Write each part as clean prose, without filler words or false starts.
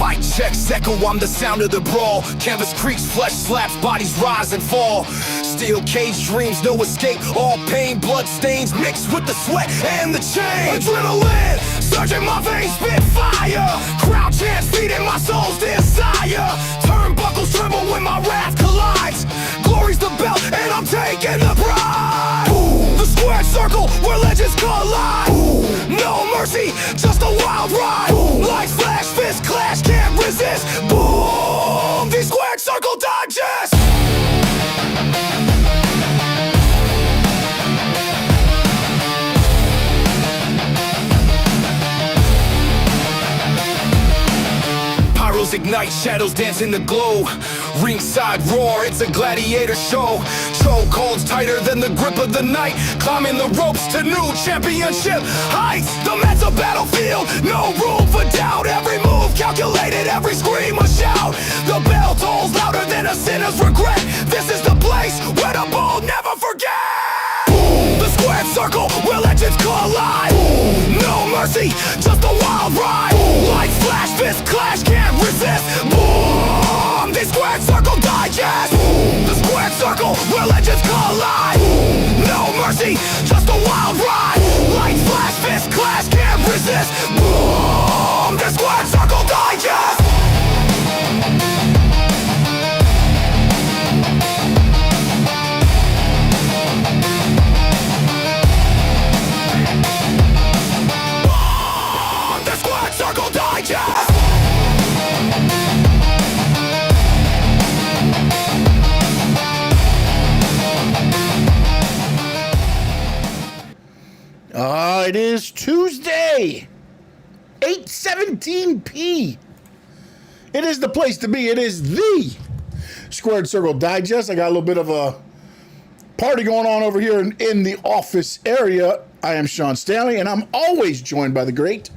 Mic checks echo, I'm the sound of the brawl. Canvas creaks, flesh slaps, bodies rise and fall. Steel cage dreams, no escape. All pain, blood stains mixed with the sweat and the chain. Adrenaline surging my veins, spit fire. Crowd chants feeding my soul's desire. Turnbuckles tremble when my wrath collides. Glory's the belt and I'm taking the pride. Boom. The squared circle where legends collide. Boom. No mercy, just a wild ride. Boom. Light flash, fist clash, can't resist. Boom. The squared circle digest. Pyros ignite, shadows dance in the glow. Ringside roar, it's a gladiator show. Chokeholds tighter than the grip of the night. Climbing the ropes to new championship heights. The mental battlefield, no room for doubt. Every move calculated, every scream a shout. The bell tolls louder than a sinner's regret. This is the place where the bold never forget. Boom. The squared circle where legends collide. Boom. No mercy, just a wild ride. Boom. Light flash, fist clash, can't resist. Boom. The squared circle digest. Boom. The squared circle where legends collide. Boom. No mercy, just a wild ride. Light flash, fist clash, can't resist. Boom. The squared circle digest. The squared circle digest. It is Tuesday, 8:17 It is the place to be. It is the Squared Circle Digest. I got a little bit of a party going on over here in the office area. I am Sean Stanley, and I'm always joined by the great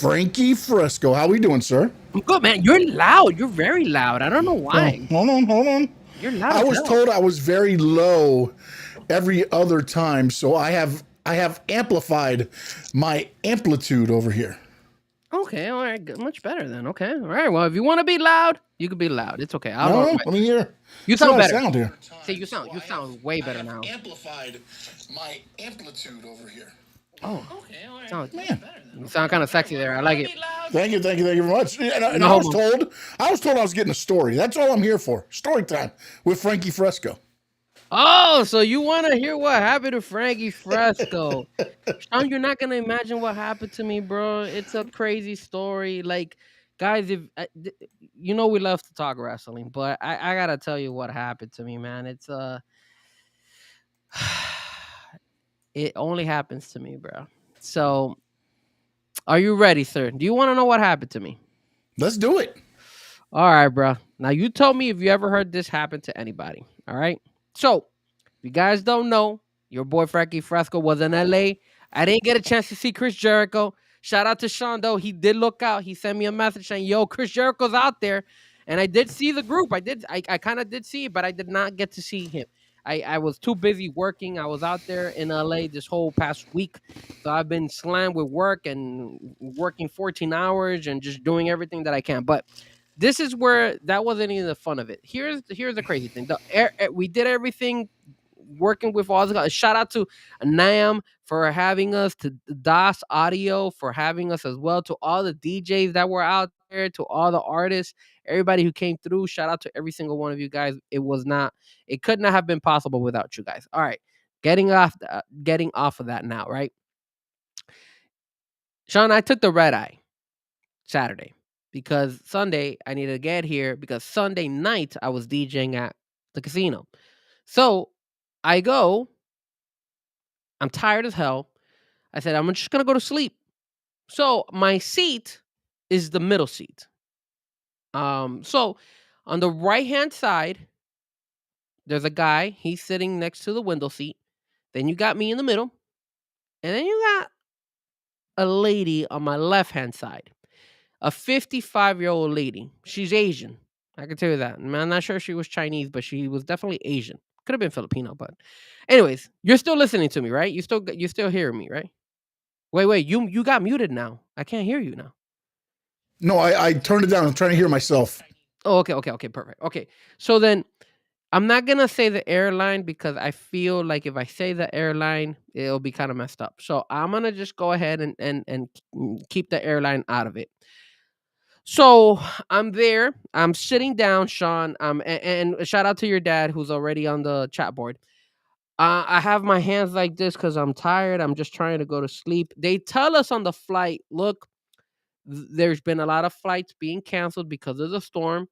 Frankie Fresco. How we doing, sir? I'm good, man. You're loud. You're very loud. I don't know why. Hold on. You're loud. I was told I was very low every other time, so I have amplified my amplitude over here. Okay, all right. Good. Much better then. Okay. All right. Well, if you want to be loud, you can be loud. It's okay. Let me hear. You sound better. Sound here. See, you sound way better now. Amplified my amplitude over here. Oh, okay. All right. Man. You sound kind of sexy there. I like it. Thank you very much. And I was told I was getting a story. That's all I'm here for. Story time with Frankie Fresco. Oh, so you want to hear what happened to Frankie Fresco? Sean, you're not going to imagine what happened to me, bro. It's a crazy story. Like, guys, if you know we love to talk wrestling, but I got to tell you what happened to me, man. It's it only happens to me, bro. So, are you ready, sir? Do you want to know what happened to me? Let's do it. All right, bro. Now, you tell me if you ever heard this happen to anybody. All right. So, if you guys don't know, your boy Frankie Fresco was in LA. I didn't get a chance to see Chris Jericho. Shout out to Sean, though. He did look out. He sent me a message saying, yo, Chris Jericho's out there. And I did see the group. I kind of did see it, but I did not get to see him. I was too busy working. I was out there in LA this whole past week. So I've been slammed with work and working 14 hours and just doing everything that I can. But this is where that wasn't even the fun of it. Here's the crazy thing. We did everything working with all the guys. Shout out to Nam for having us, to DOS Audio for having us as well, to all the DJs that were out there, to all the artists, everybody who came through. Shout out to every single one of you guys. It could not have been possible without you guys. All right, getting off of that now, right? Sean, I took the red eye Saturday because Sunday I needed to get here because Sunday night I was DJing at the casino. So I go, I'm tired as hell. I said, I'm just going to go to sleep. So my seat is the middle seat. So on the right-hand side, there's a guy. He's sitting next to the window seat. Then you got me in the middle. And then you got a lady on my left-hand side. A 55-year-old lady. She's Asian. I can tell you that. I'm not sure she was Chinese, but she was definitely Asian. Could have been Filipino, but anyways, you're still listening to me, right? You still hearing me, right? Wait, you got muted now. I can't hear you now. No, I turned it down. I'm trying to hear myself. Oh, okay, perfect. Okay, so then I'm not gonna say the airline because I feel like if I say the airline, it'll be kind of messed up. So I'm gonna just go ahead and keep the airline out of it. So I'm there. I'm sitting down, Sean. And shout out to your dad who's already on the chat board. I have my hands like this because I'm tired. I'm just trying to go to sleep. They tell us on the flight, look, there's been a lot of flights being canceled because of the storm.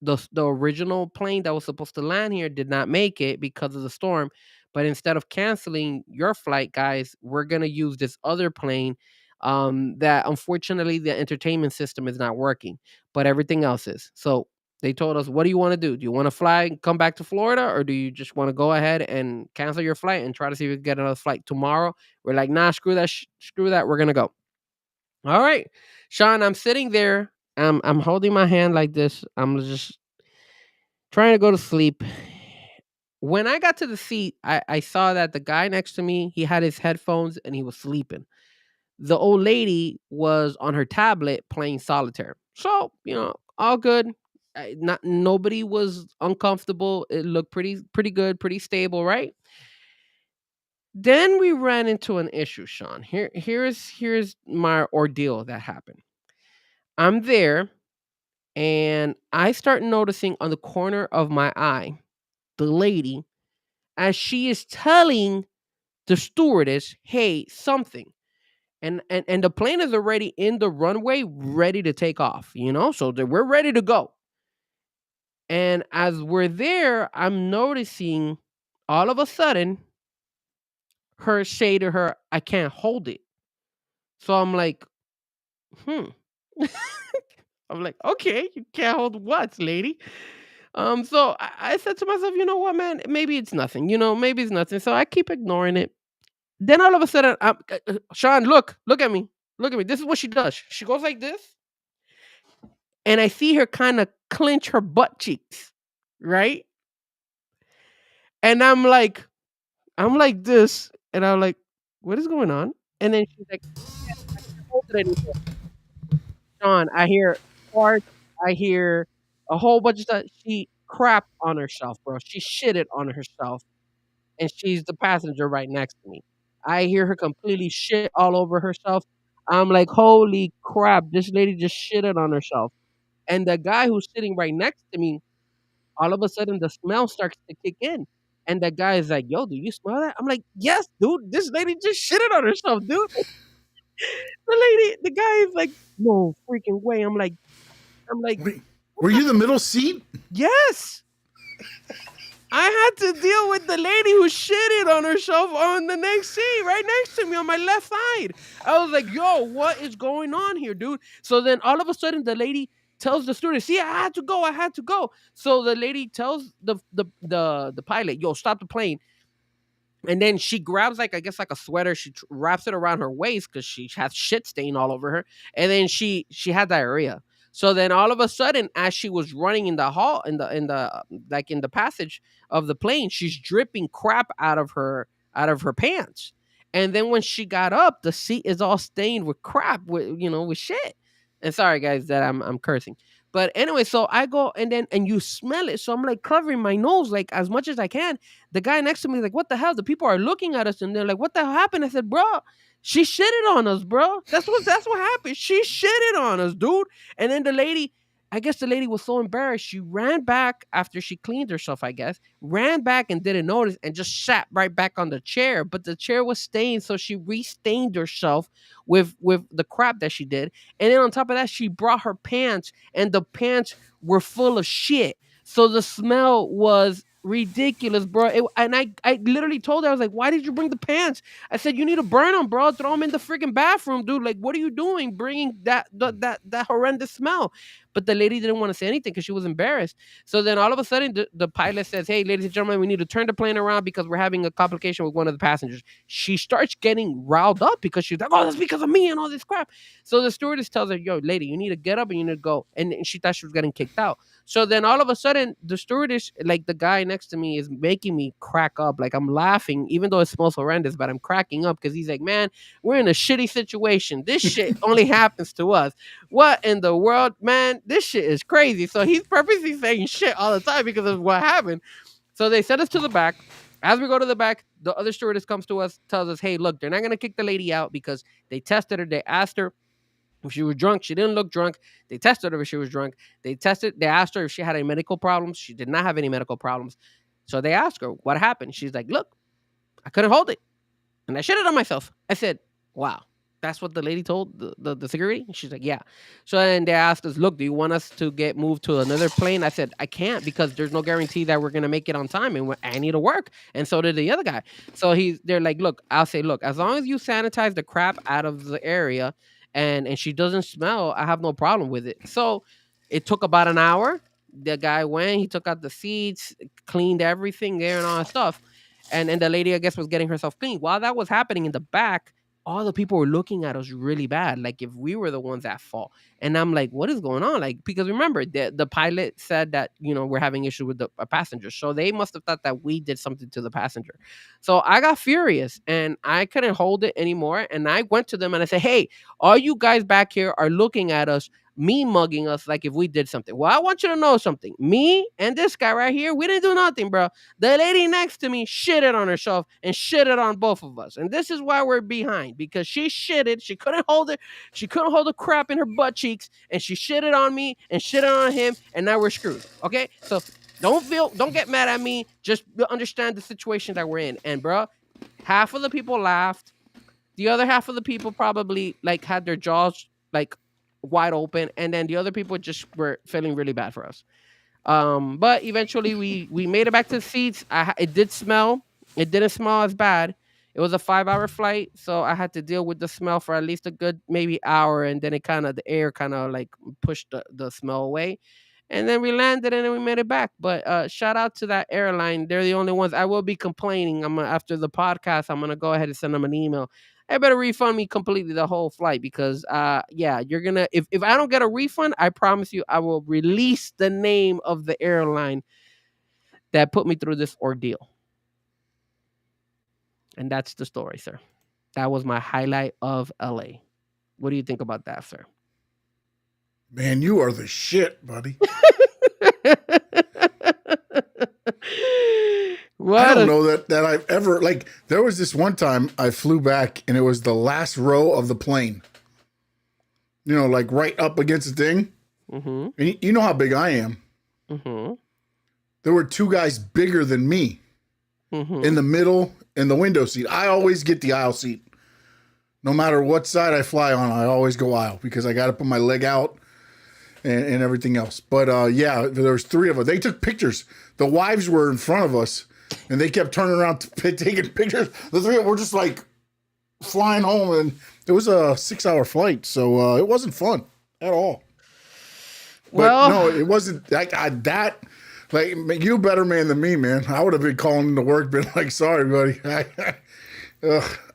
The original plane that was supposed to land here did not make it because of the storm. But instead of canceling your flight, guys, we're gonna use this other plane. That unfortunately the entertainment system is not working, but everything else is. So they told us, what do you want to do? Do you want to fly and come back to Florida, or do you just want to go ahead and cancel your flight and try to see if we can get another flight tomorrow? We're like, nah, screw that, screw that. We're gonna go. All right, Sean, I'm sitting there. I'm holding my hand like this. I'm just trying to go to sleep. When I got to the seat, I saw that the guy next to me, he had his headphones and he was sleeping. The old lady was on her tablet playing solitaire. So, all good. Not nobody was uncomfortable. It looked pretty good, pretty stable, right? Then we ran into an issue, Sean. Here's my ordeal that happened. I'm there and I start noticing on the corner of my eye the lady as she is telling the stewardess, "Hey, something." And the plane is already in the runway ready to take off, so we're ready to go. And as we're there, I'm noticing all of a sudden her say to her, "I can't hold it." So I'm like, hmm. I'm like, okay, you can't hold what, lady? So I said to myself, you know what, man? Maybe it's nothing. Maybe it's nothing. So I keep ignoring it. Then all of a sudden, Sean, look at me, look at me. This is what she does. She goes like this, and I see her kind of clench her butt cheeks, right? And I'm like this, and I'm like, what is going on? And then she's like, I can't hold it anymore. Sean, I hear farts, I hear a whole bunch of stuff. She crapped on herself, bro. She shitted on herself, and she's the passenger right next to me. I hear her completely shit all over herself. I'm like, holy crap, this lady just shitted on herself. And the guy who's sitting right next to me, all of a sudden the smell starts to kick in. And the guy is like, yo, do you smell that? I'm like, yes, dude, this lady just shitted on herself, dude. The guy is like, no freaking way. I'm like, Wait, were you the middle seat? yes. I had to deal with the lady who shitted on herself on the next seat, right next to me on my left side. I was like, yo, what is going on here, dude? So then all of a sudden the lady tells the stewardess, see, I had to go, I had to go. So the lady tells the pilot, yo, stop the plane. And then she grabs like I guess like a sweater, she wraps it around her waist because she has shit stain all over her, and then she had diarrhea. So then all of a sudden, as she was running in the hall in the like in the passage of the plane, she's dripping crap out of her pants. And then when she got up, the seat is all stained with crap with shit. And sorry guys that I'm cursing. But anyway, so I go and you smell it. So I'm like covering my nose like as much as I can. The guy next to me is like, what the hell? The people are looking at us and they're like, what the hell happened? I said, bro, she shitted on us, bro. That's what happened. She shitted on us, dude. And then I guess the lady was so embarrassed. She ran back after she cleaned herself, I guess, ran back and didn't notice and just sat right back on the chair. But the chair was stained, so she re-stained herself with the crap that she did. And then on top of that, she brought her pants, and the pants were full of shit. So the smell was ridiculous, bro. I literally told her, I was like, why did you bring the pants? I said, you need to burn them, bro. Throw them in the freaking bathroom, dude. Like, what are you doing bringing that horrendous smell? but the lady didn't want to say anything because she was embarrassed. So then all of a sudden, the pilot says, "Hey, ladies and gentlemen, we need to turn the plane around because we're having a complication with one of the passengers." She starts getting riled up because she's like, "Oh, that's because of me and all this crap." So the stewardess tells her, "Yo, lady, you need to get up and you need to go." And she thought she was getting kicked out. So then all of a sudden, the stewardess, like the guy next to me, is making me crack up. Like I'm laughing, even though it smells horrendous, but I'm cracking up because he's like, "Man, we're in a shitty situation. This shit only happens to us. What in the world, man? This shit is crazy." So he's purposely saying shit all the time because of what happened. So they sent us to the back. As we go to the back, the other stewardess comes to us, tells us, "Hey, look, they're not gonna kick the lady out because they tested her. They asked her if she was drunk. She didn't look drunk. They tested her if she was drunk. They asked her if she had any medical problems. She did not have any medical problems. So they asked her what happened. She's like, look, I couldn't hold it. And I shit it on myself." I said, wow, that's what the lady told the security? And she's like, yeah. So then they asked us, look, do you want us to get moved to another plane? I said, I can't because there's no guarantee that we're going to make it on time and I need to work. And so did the other guy. So they're like, look, I'll say, look, as long as you sanitize the crap out of the area and she doesn't smell, I have no problem with it. So it took about an hour. The guy went, he took out the seats, cleaned everything there and all that stuff. And the lady, I guess, was getting herself clean. While that was happening in the back, all the people were looking at us really bad, like if we were the ones at fault. And I'm like, what is going on? Like, because remember, the pilot said that, we're having issues with the passenger. So they must have thought that we did something to the passenger. So I got furious and I couldn't hold it anymore. And I went to them and I said, hey, all you guys back here are looking at us, me mugging us like if we did something. Well, I want you to know something. Me and this guy right here, we didn't do nothing, bro. The lady next to me shitted on herself and shitted on both of us. And this is why we're behind, because she shitted. She couldn't hold it. She couldn't hold the crap in her butt cheeks. And she shitted on me and shitted on him. And now we're screwed. Okay? So don't get mad at me. Just understand the situation that we're in. And bro, half of the people laughed. The other half of the people probably like had their jaws like wide open, and then the other people just were feeling really bad for us. But eventually we made it back to the seats. It did smell. It didn't smell as bad. It was a 5-hour flight, so I had to deal with the smell for at least a good maybe hour, and then the air kind of like pushed the smell away. And then we landed and then we made it back. But shout out to that airline. They're the only ones. I will be complaining. After the podcast, I'm gonna go ahead and send them an email. I better refund me completely the whole flight because you're gonna if I don't get a refund, I promise you I will release the name of the airline that put me through this ordeal. And that's the story, sir. That was my highlight of LA. What do you think about that, sir? Man, you are the shit, buddy. I don't know that I've ever, like, there was this one time I flew back and it was the last row of the plane. Like right up against the thing. Mm-hmm. And you know how big I am. Mm-hmm. There were two guys bigger than me in the middle in the window seat. I always get the aisle seat. No matter what side I fly on, I always go aisle because I got to put my leg out and everything else. But there was three of us. They took pictures. The wives were in front of us and they kept turning around taking pictures. The three of them were just like flying home, and it was a 6-hour flight. So it wasn't fun at all. But no, it wasn't like that. Like, you a better man than me, man. I would have been calling into work, been like, sorry, buddy. I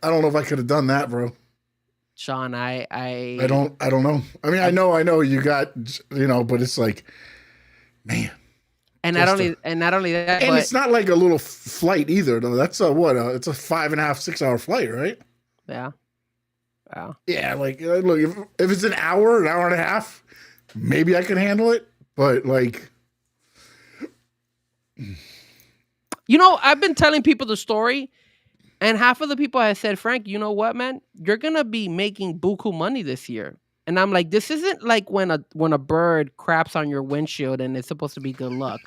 don't know if I could have done that, bro. Sean, I don't know. I mean, I know you got, but it's like, man. And not only that, and it's not like a little flight either, though. That's it's a 5.5, 6-hour flight, right? Yeah. Wow. Yeah, like, look, if it's an hour and a half, maybe I could handle it. But like, I've been telling people the story, and half of the people have said, Frank, you know what, man? You're gonna be making buku money this year. And I'm like, this isn't like when a bird craps on your windshield and it's supposed to be good luck.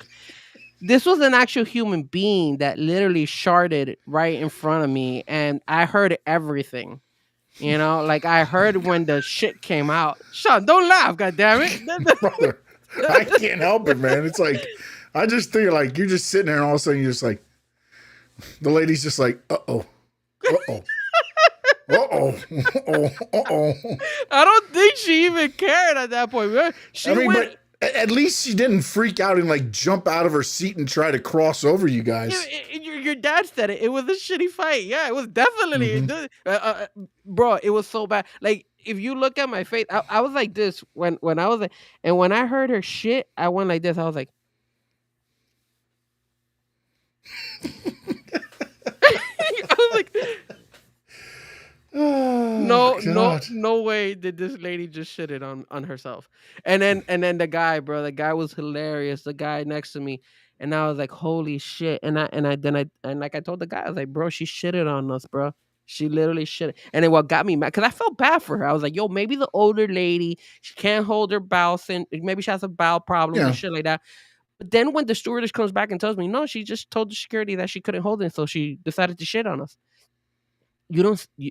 This was an actual human being that literally sharded right in front of me, and I heard everything. Like I heard when the shit came out. Sean, don't laugh, goddammit. Brother, I can't help it, man. It's like, I just think like you're just sitting there and all of a sudden you're just like, the lady's just like, uh-oh. Uh-oh. Uh-oh. I don't think she even cared at that point. She I mean, went. but at least she didn't freak out and like jump out of her seat and try to cross over you guys. Your dad said it. It was a shitty fight. Yeah, it was definitely. Bro, it was so bad. Like, if you look at my face, I was like this when I was like, and when I heard her shit, I went like this. I was like, I was like, Oh, no way did this lady just shit it on herself. And then the guy was hilarious. The guy next to me, and I was like, holy shit. And like I told the guy, I was like, bro, she shitted on us, bro. She literally shit. And then what got me mad, because I felt bad for her. I was like, yo, maybe the older lady, she can't hold her bowels, and maybe she has a bowel problem and shit like that. But then when the stewardess comes back and tells me, no, she just told the security that she couldn't hold it, so she decided to shit on us.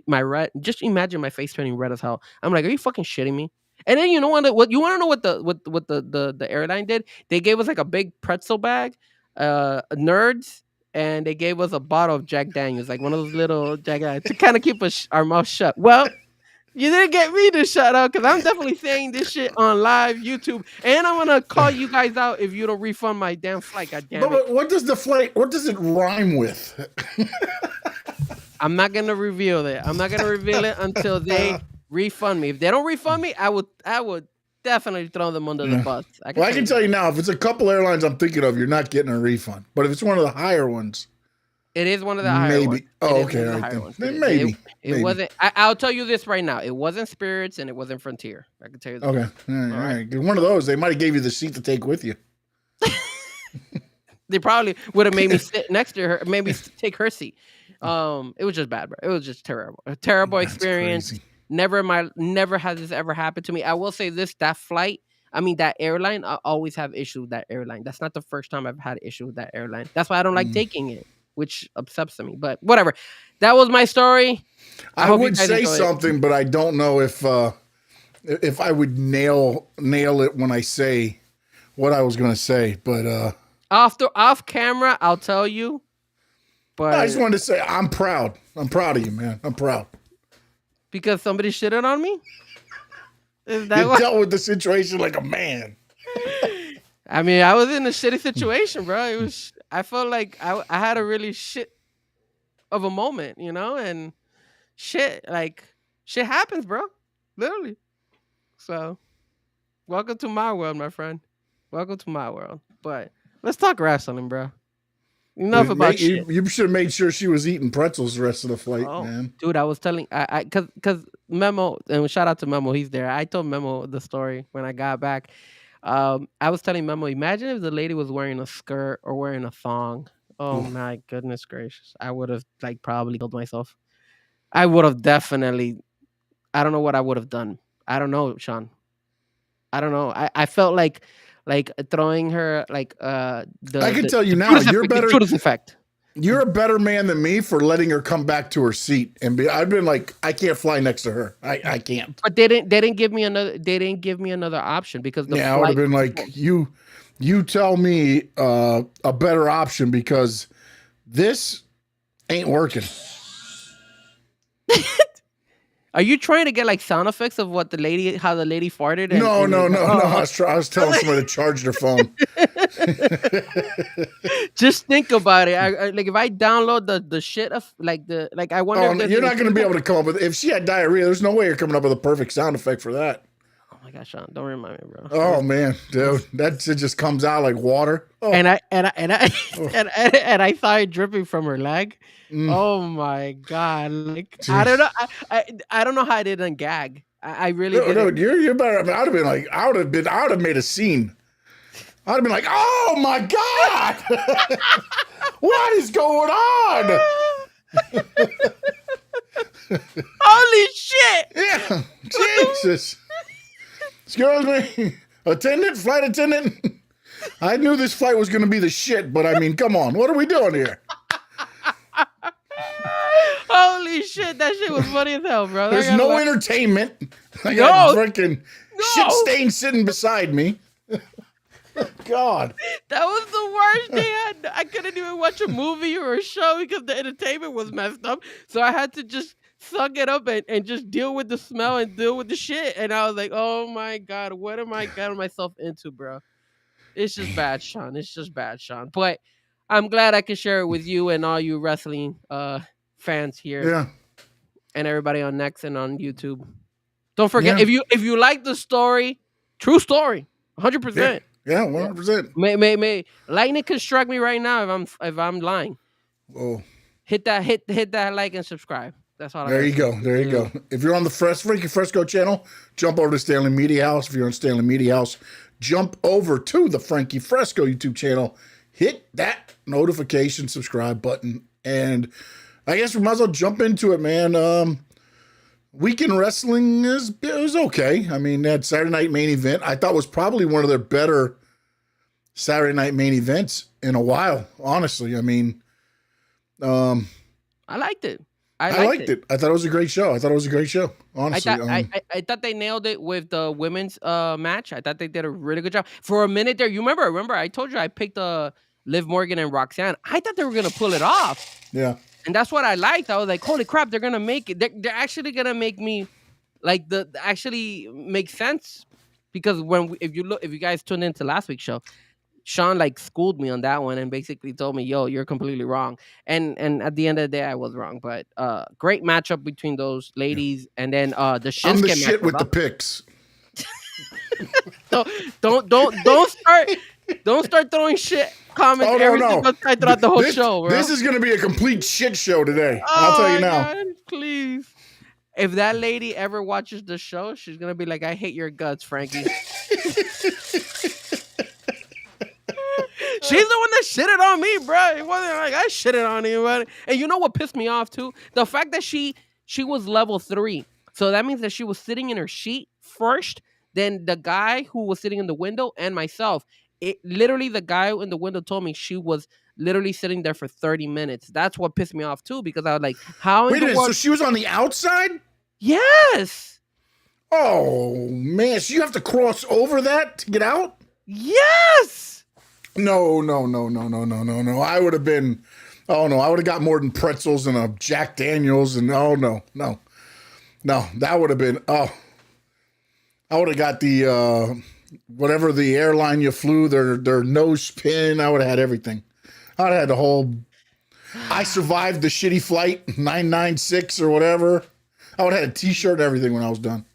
My red. Just imagine my face turning red as hell. I'm like, are you fucking shitting me? And then you know what you want to know what the airline did? They gave us like a big pretzel bag, nerds, and they gave us a bottle of Jack Daniels, like one of those little Jack Daniels, to kind of keep our mouth shut. Well, you didn't get me to shut up, because I'm definitely saying this shit on live YouTube, and I'm gonna call you guys out if you don't refund my damn flight. God damn it! But what does the flight? What does it rhyme with? I'm not gonna reveal it. I'm not gonna reveal it until they refund me. If they don't refund me, I would definitely throw them under the bus. I can tell you now, if it's a couple airlines I'm thinking of, you're not getting a refund. But if it's one of the higher ones, it is one of the higher ones. Oh, okay, right then. Maybe. It wasn't. I'll tell you this right now. It wasn't Spirits and it wasn't Frontier. I can tell you that. Okay, all right. One of those, they might have gave you the seat to take with you. They probably would have made me sit next to her, maybe take her seat. It was just bad, bro. It was just terrible. A terrible experience. Crazy. Never has this ever happened to me. I will say this: that flight, I mean that airline, I always have issue with that airline. That's not the first time I've had an issue with that airline. That's why I don't like taking it, which upsets me. But whatever. That was my story. I would say something, but I don't know if I would nail it when I say what I was going to say. But off camera, I'll tell you. But I just wanted to say I'm proud. I'm proud of you, man. I'm proud. Because somebody shitted on me? Is that you dealt with the situation like a man. I mean, I was in a shitty situation, bro. It was. I felt like I had a really shit of a moment, you know, and shit happens, bro. Literally. So, welcome to my world, my friend. Welcome to my world. But let's talk wrestling, bro. Enough about shit. You should have made sure she was eating pretzels the rest of the flight, man. Dude, I was telling, cause Memo, and shout out to Memo, he's there. I told Memo the story when I got back. I was telling Memo, imagine if the lady was wearing a skirt or wearing a thong. Oh my goodness gracious! I would have probably killed myself. I would have definitely. I don't know what I would have done. I don't know, Sean. I don't know. I felt like throwing her I can tell you now, you're better. Effect. You're a better man than me for letting her come back to her seat I've been like, I can't fly next to her. I can't. But they didn't give me another option because I would have been like, you tell me a better option because this ain't working. Are you trying to get sound effects of how the lady farted? No. I was telling somebody to charge their phone. Just think about it. I if I download the shit of I wonder. You're not going to be able to come up with. If she had diarrhea, there's no way you're coming up with a perfect sound effect for that. Oh my gosh, Sean! Don't remind me, bro. Oh man, dude, that shit just comes out like water. Oh. And I saw it dripping from her leg. Oh my god! I don't know. I don't know how I didn't gag. I really didn't. No, you're better. I mean, I would have made a scene. I'd have been like, oh my god, what is going on? Holy shit! Yeah, Jesus. Excuse me, flight attendant. I knew this flight was going to be the shit, but I mean, come on, what are we doing here? Holy shit, that shit was funny as hell, bro. There's no entertainment. I got freaking shit stain sitting beside me. God. That was the worst day. I couldn't even watch a movie or a show because the entertainment was messed up. So I had to just suck it up and just deal with the smell and deal with the shit. And I was like, oh my God, what am I getting myself into, bro? It's just bad, Sean. It's just bad, Sean. But I'm glad I can share it with you and all you wrestling fans here Yeah. and everybody on Next and on YouTube. Don't forget, Yeah. if you like the story, true story, 100%. Yeah, 100%. May lightning can strike me right now if I'm lying. Oh, Hit that like and subscribe. That's all. there I you go. There you go. If you're on the Frankie Fresco channel, jump over to Stanley Media House. If you're on Stanley Media House, jump over to the Frankie Fresco YouTube channel. Hit that notification subscribe button. And I guess we might as well jump into it, man. Weekend wrestling was okay. I mean, that Saturday night main event I thought was probably one of their better Saturday night main events in a while, honestly. I mean, I liked it. I liked it. I thought it was a great show. Honestly. I thought they nailed it with the women's match. I thought they did a really good job. For a minute there, you remember I told you I picked Liv Morgan and Roxanne. I thought they were gonna pull it off. Yeah. And that's what I liked. I was like, holy crap, they're gonna make it. They're actually gonna make me like actually make sense. Because if you guys tuned into last week's show, Sean like schooled me on that one and basically told me, yo, you're completely wrong. And at the end of the day, I was wrong. But great matchup between those ladies. And then the Shinsuke I'm the shit matchup, with the picks. Don't start throwing shit comments every single time throughout the whole show, bro. This is going to be a complete shit show today. I'll tell you now. God, please. If that lady ever watches the show, she's gonna be like, I hate your guts, Frankie. She's the one that shitted on me, bro. It wasn't like I shitted on anybody. And you know what pissed me off too? The fact that she was level 3. So that means that she was sitting in her sheet first, then the guy who was sitting in the window and myself. Literally the guy in the window told me she was literally sitting there for 30 minutes. That's what pissed me off too, because I was like, how Wait a minute, so she was on the outside? Yes. Oh man, so you have to cross over that to get out? Yes. No. I would have been, I would have got more than pretzels and a Jack Daniels and no, that would have been, I would have got the, whatever the airline you flew, their nose pin. I would have had everything. I would have had the whole, I survived the shitty flight 996 or whatever. I would have had a t-shirt and everything when I was done.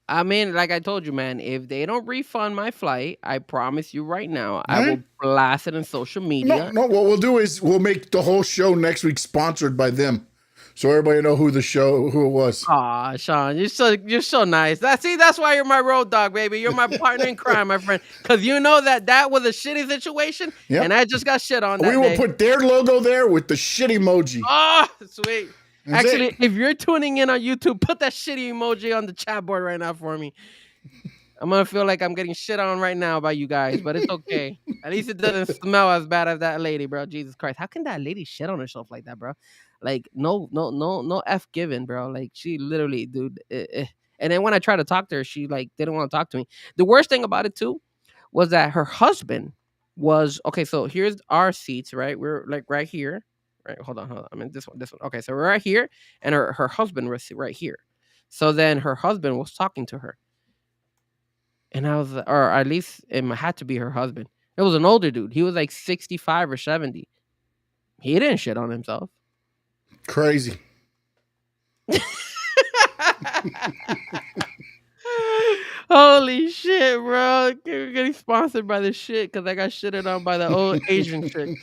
I mean, like I told you, man, if they don't refund my flight, I promise you right now, I will blast it in social media. No, what we'll do is we'll make the whole show next week sponsored by them. So everybody know who it was. Aw, Sean, you're so nice. That's why you're my road dog, baby. You're my partner in crime, my friend. Because you know that was a shitty situation, and I just got shit on that. We will put their logo there with the shit emoji. Oh, sweet. Actually, if you're tuning in on YouTube, put that shitty emoji on the chat board right now for me. I'm gonna feel like I'm getting shit on right now by you guys, but it's okay. At least it doesn't smell as bad as that lady, bro. Jesus Christ, how can that lady shit on herself like that, bro? Like no f given, bro. Like she literally, dude. And then when I tried to talk to her, she like didn't want to talk to me. The worst thing about it too was that her husband was okay. So here's our seats, right? We're like right here. Right, hold on. I mean, this one. Okay, so we're right here, and her husband was right here. So then her husband was talking to her, and I was, or at least it had to be her husband. It was an older dude. He was like 65 or 70. He didn't shit on himself. Crazy. Holy shit, bro! We're getting sponsored by this shit because I got shitted on by the old Asian chick.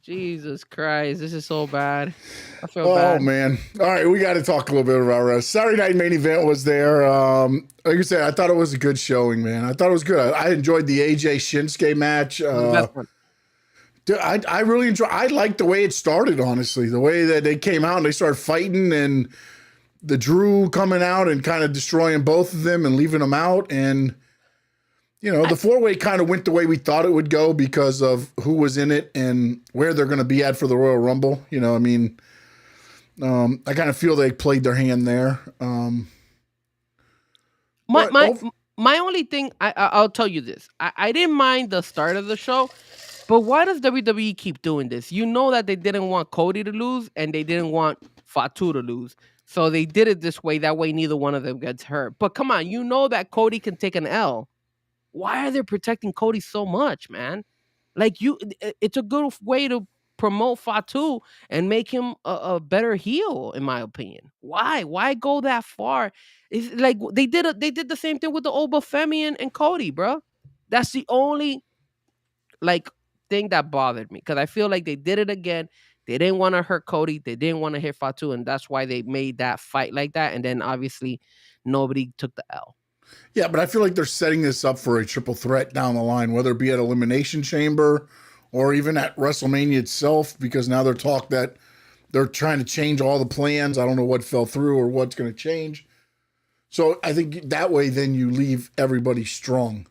Jesus Christ, this is so bad. I feel bad. Oh, man. All right, we got to talk a little bit about wrestling. Saturday night main event was there. Like I said, I thought it was a good showing, man. I thought it was good. I enjoyed the AJ Shinsuke match. I really enjoyed. I liked the way it started, honestly. The way that they came out and they started fighting, and the Drew coming out and kind of destroying both of them and leaving them out. And you know, the four-way kind of went the way we thought it would go because of who was in it and where they're going to be at for the Royal Rumble. You know, I mean, I kind of feel they played their hand there. My only thing, I'll tell you this. I didn't mind the start of the show, but why does WWE keep doing this? You know that they didn't want Cody to lose and they didn't want Fatu to lose. So they did it this way. That way, neither one of them gets hurt. But come on, you know that Cody can take an L. Why are they protecting Cody so much, man? Like it's a good way to promote Fatu and make him a better heel, in my opinion. Why? Why go that far? It's like they did the same thing with the Oba Femi and Cody, bro. That's the only like thing that bothered me because I feel like they did it again. They didn't want to hurt Cody. They didn't want to hit Fatu, and that's why they made that fight like that. And then obviously nobody took the L. Yeah, but I feel like they're setting this up for a triple threat down the line, whether it be at Elimination Chamber or even at WrestleMania itself, because now they're talk that they're trying to change all the plans. I don't know what fell through or what's going to change. So I think that way then you leave everybody strong.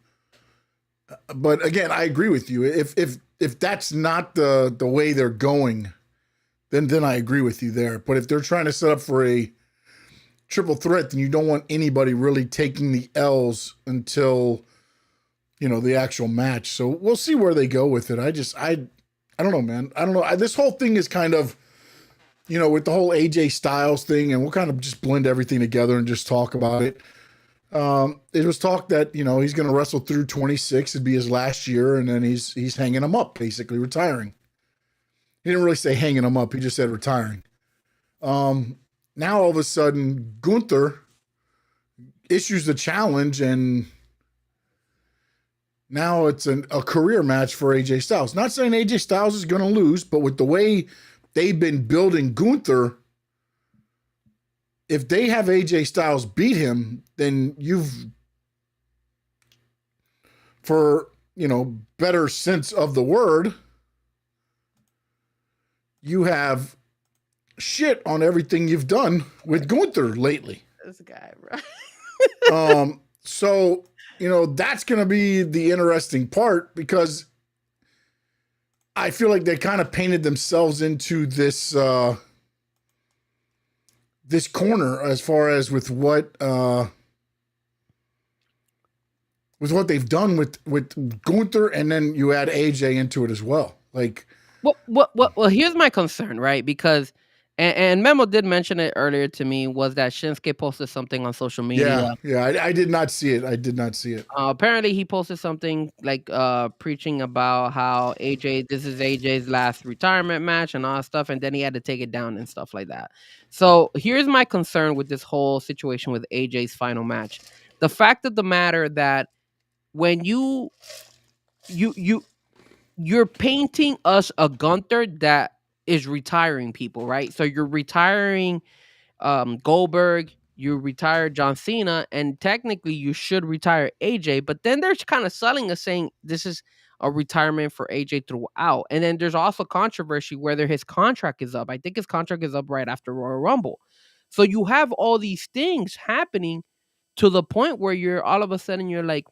But again, I agree with you. If that's not the way they're going, then I agree with you there. But if they're trying to set up for a triple threat, then you don't want anybody really taking the L's until, you know, the actual match. So we'll see where they go with it. I don't know, man. I don't know. This whole thing is kind of, you know, with the whole AJ Styles thing, and we'll kind of just blend everything together and just talk about it. It was talk that, you know, he's going to wrestle through 26. It'd be his last year, and then he's hanging him up, basically retiring. He didn't really say hanging him up. He just said retiring. Now all of a sudden, Gunther issues the challenge, and now it's a career match for AJ Styles. Not saying AJ Styles is going to lose, but with the way they've been building Gunther, if they have AJ Styles beat him, then you've, for, you know, better sense of the word, you have shit on everything you've done with Gunther lately. This guy, bro. So, you know, that's going to be the interesting part, because I feel like they kind of painted themselves into this this corner as far as with what they've done with Gunther, and then you add AJ into it as well. Like, well, here's my concern, right? Because and Memo did mention it earlier to me, was that Shinsuke posted something on social media. Yeah, I did not see it. Apparently he posted something like preaching about how this is AJ's last retirement match and all that stuff, and then he had to take it down and stuff like that. So here's my concern with this whole situation with AJ's final match. The fact of the matter that when you're painting us a Gunther that is retiring people, right? So you're retiring Goldberg, you retired John Cena, and technically you should retire AJ, but then they're kind of selling us saying this is a retirement for AJ throughout. And then there's also controversy whether his contract is up. I think his contract is up right after Royal Rumble. So you have all these things happening to the point where you're all of a sudden you're like,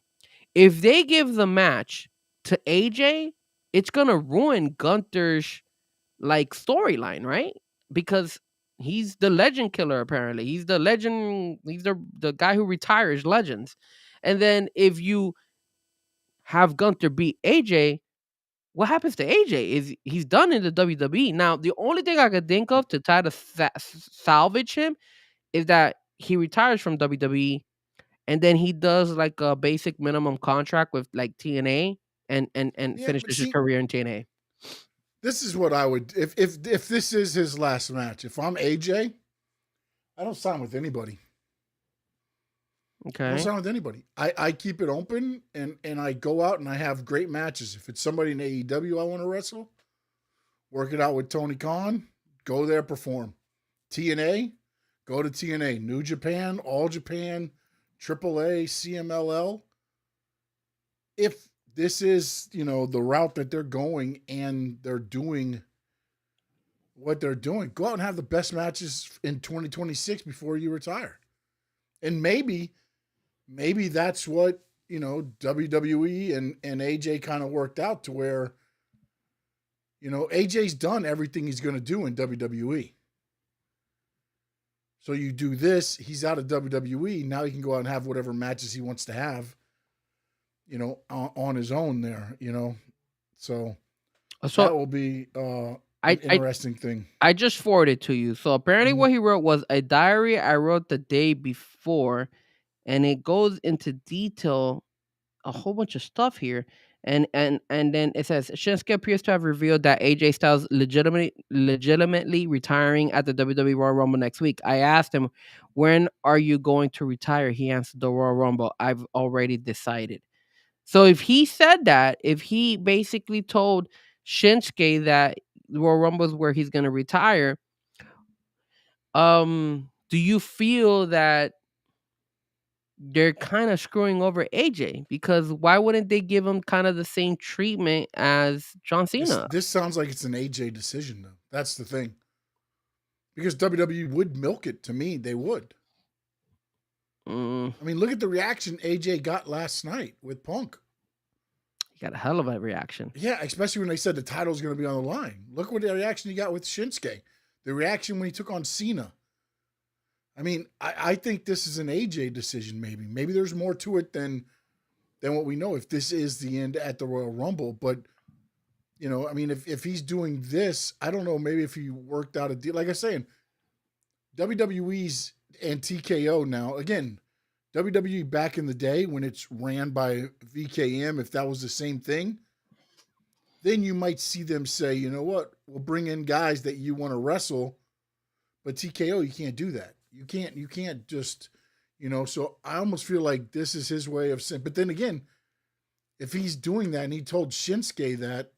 if they give the match to AJ, it's gonna ruin Gunther's like storyline, right? Because he's the legend killer, apparently. He's the legend, he's the guy who retires legends. And then if you have Gunther beat AJ, what happens to AJ? Is he's done in the WWE. Now, the only thing I could think of to try to salvage him is that he retires from WWE and then he does like a basic minimum contract with like TNA and finishes his career in TNA. This is what I would, if this is his last match. If I'm AJ, I don't sign with anybody. Okay. I don't sign with anybody. I keep it open and I go out and I have great matches. If it's somebody in AEW I want to wrestle, work it out with Tony Khan, go there, perform. TNA, go to TNA. New Japan, All Japan, AAA, CMLL. If this is, you know, the route that they're going and they're doing what they're doing, go out and have the best matches in 2026 before you retire. And maybe that's what, you know, WWE and AJ kind of worked out to where, you know, AJ's done everything he's going to do in WWE. So you do this, he's out of WWE. Now he can go out and have whatever matches he wants to have, you know, on his own there, you know. So that will be I interesting thing. I just forwarded to you. So apparently, Mhm. what he wrote was a diary I wrote the day before, and it goes into detail a whole bunch of stuff here. And then it says Shinsuke appears to have revealed that AJ Styles legitimately retiring at the WWE Royal Rumble next week. I asked him, "When are you going to retire?" He answered, "The Royal Rumble. I've already decided." So if he said that, if he basically told Shinsuke that the Royal Rumble is where he's going to retire, do you feel that they're kind of screwing over AJ? Because why wouldn't they give him kind of the same treatment as John This Cena? this sounds like it's an AJ decision, though. That's the thing. Because WWE would milk it to me. They would. Mm, I mean, look at the reaction AJ got last night with Punk. he got a hell of a reaction. Yeah, especially when they said the title's going to be on the line. Look what the reaction he got with Shinsuke. The reaction when he took on Cena. I mean, I think this is an AJ decision. Maybe there's more to it than what we know. If this is the end at the Royal Rumble, but you know, I mean, if he's doing this, I don't know. Maybe if he worked out a deal, like I was saying, WWE's and TKO now again. WWE back in the day when it's ran by VKM, if that was the same thing, then you might see them say, you know what, we'll bring in guys that you want to wrestle, but TKO, you can't do that. You can't just, you know, so I almost feel like this is his way of saying, but then again, if he's doing that and he told Shinsuke that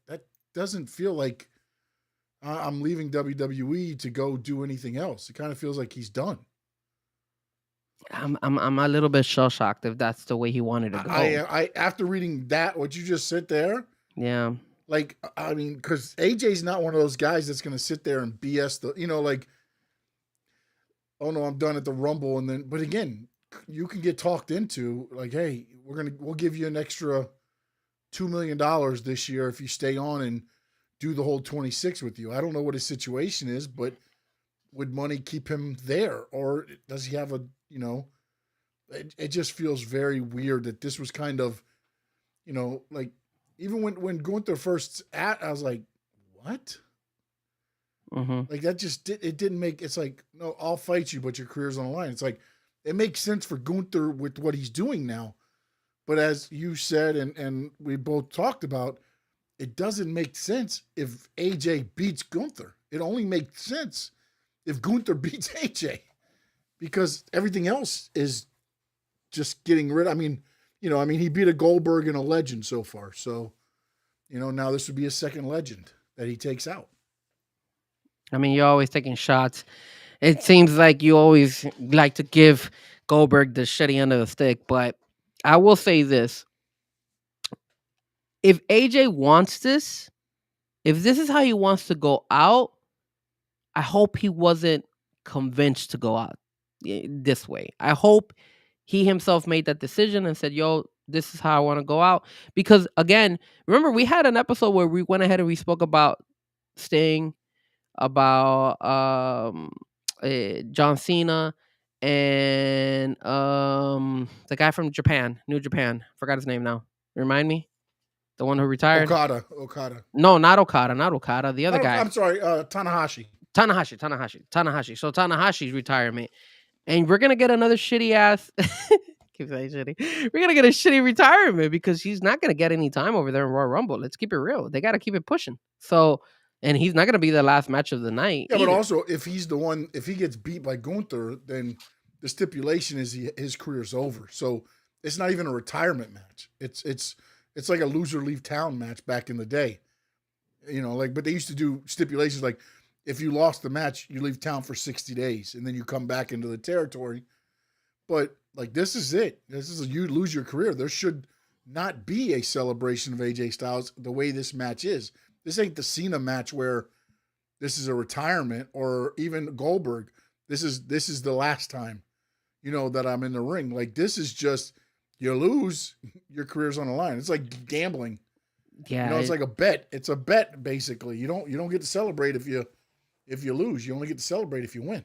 doesn't feel like I'm leaving WWE to go do anything else. It kind of feels like he's done. I'm a little bit shell shocked if that's the way he wanted to go. I after reading that, what you just said there, Yeah. like, I mean, because AJ's not one of those guys that's going to sit there and BS the, you know, like, oh no, I'm done at the Rumble. And then, but again, you can get talked into like, hey, we'll give you an extra $2 million this year if you stay on and do the whole 26 with you. I don't know what his situation is, but would money keep him there? Or does he have a, you know, it just feels very weird that this was kind of, you know, like, even when Gunther first I was like, what? Mm-hmm. Like that just it didn't make. It's like, no, I'll fight you, but your career's on the line. It's like it makes sense for Gunther with what he's doing now, but as you said and we both talked about, it doesn't make sense if AJ beats Gunther. It only makes sense if Gunther beats AJ, because everything else is just getting rid. I mean, you know, I mean, he beat a Goldberg and a legend so far. So, you know, now this would be a second legend that he takes out. I mean, you're always taking shots. It seems like you always like to give Goldberg the shitty end of the stick, but I will say this. If AJ wants this, if this is how he wants to go out, I hope he wasn't convinced to go out this way. I hope he himself made that decision and said, yo, this is how I want to go out. Because again, remember, we had an episode where we went ahead and we spoke about Sting, about John Cena, and the guy from Japan, New Japan. Forgot his name now. Remind me, the one who retired. Okada. No, not Okada. Not Okada. The other guy. I'm sorry, Tanahashi. Tanahashi. So Tanahashi's retirement, and we're gonna get another shitty ass. Keep saying shitty. We're gonna get a shitty retirement because he's not gonna get any time over there in Royal Rumble. Let's keep it real. They gotta keep it pushing. So, and he's not gonna be the last match of the night. Yeah, either. but also if he's the one, if he gets beat by Gunther, then the stipulation is his career's over. So it's not even a retirement match. It's like a loser leave town match back in the day. You know, like, but they used to do stipulations like if you lost the match, you leave town for 60 days and then you come back into the territory. But like, this is it. You lose your career. There should not be a celebration of AJ Styles the way this match is. This ain't the Cena match where this is a retirement, or even Goldberg. This is the last time, you know, that I'm in the ring. Like, this is just, you lose, your career's on the line. It's like gambling. Yeah, You know, it's like a bet. It's a bet, basically. You don't get to celebrate if you lose. You only get to celebrate if you win.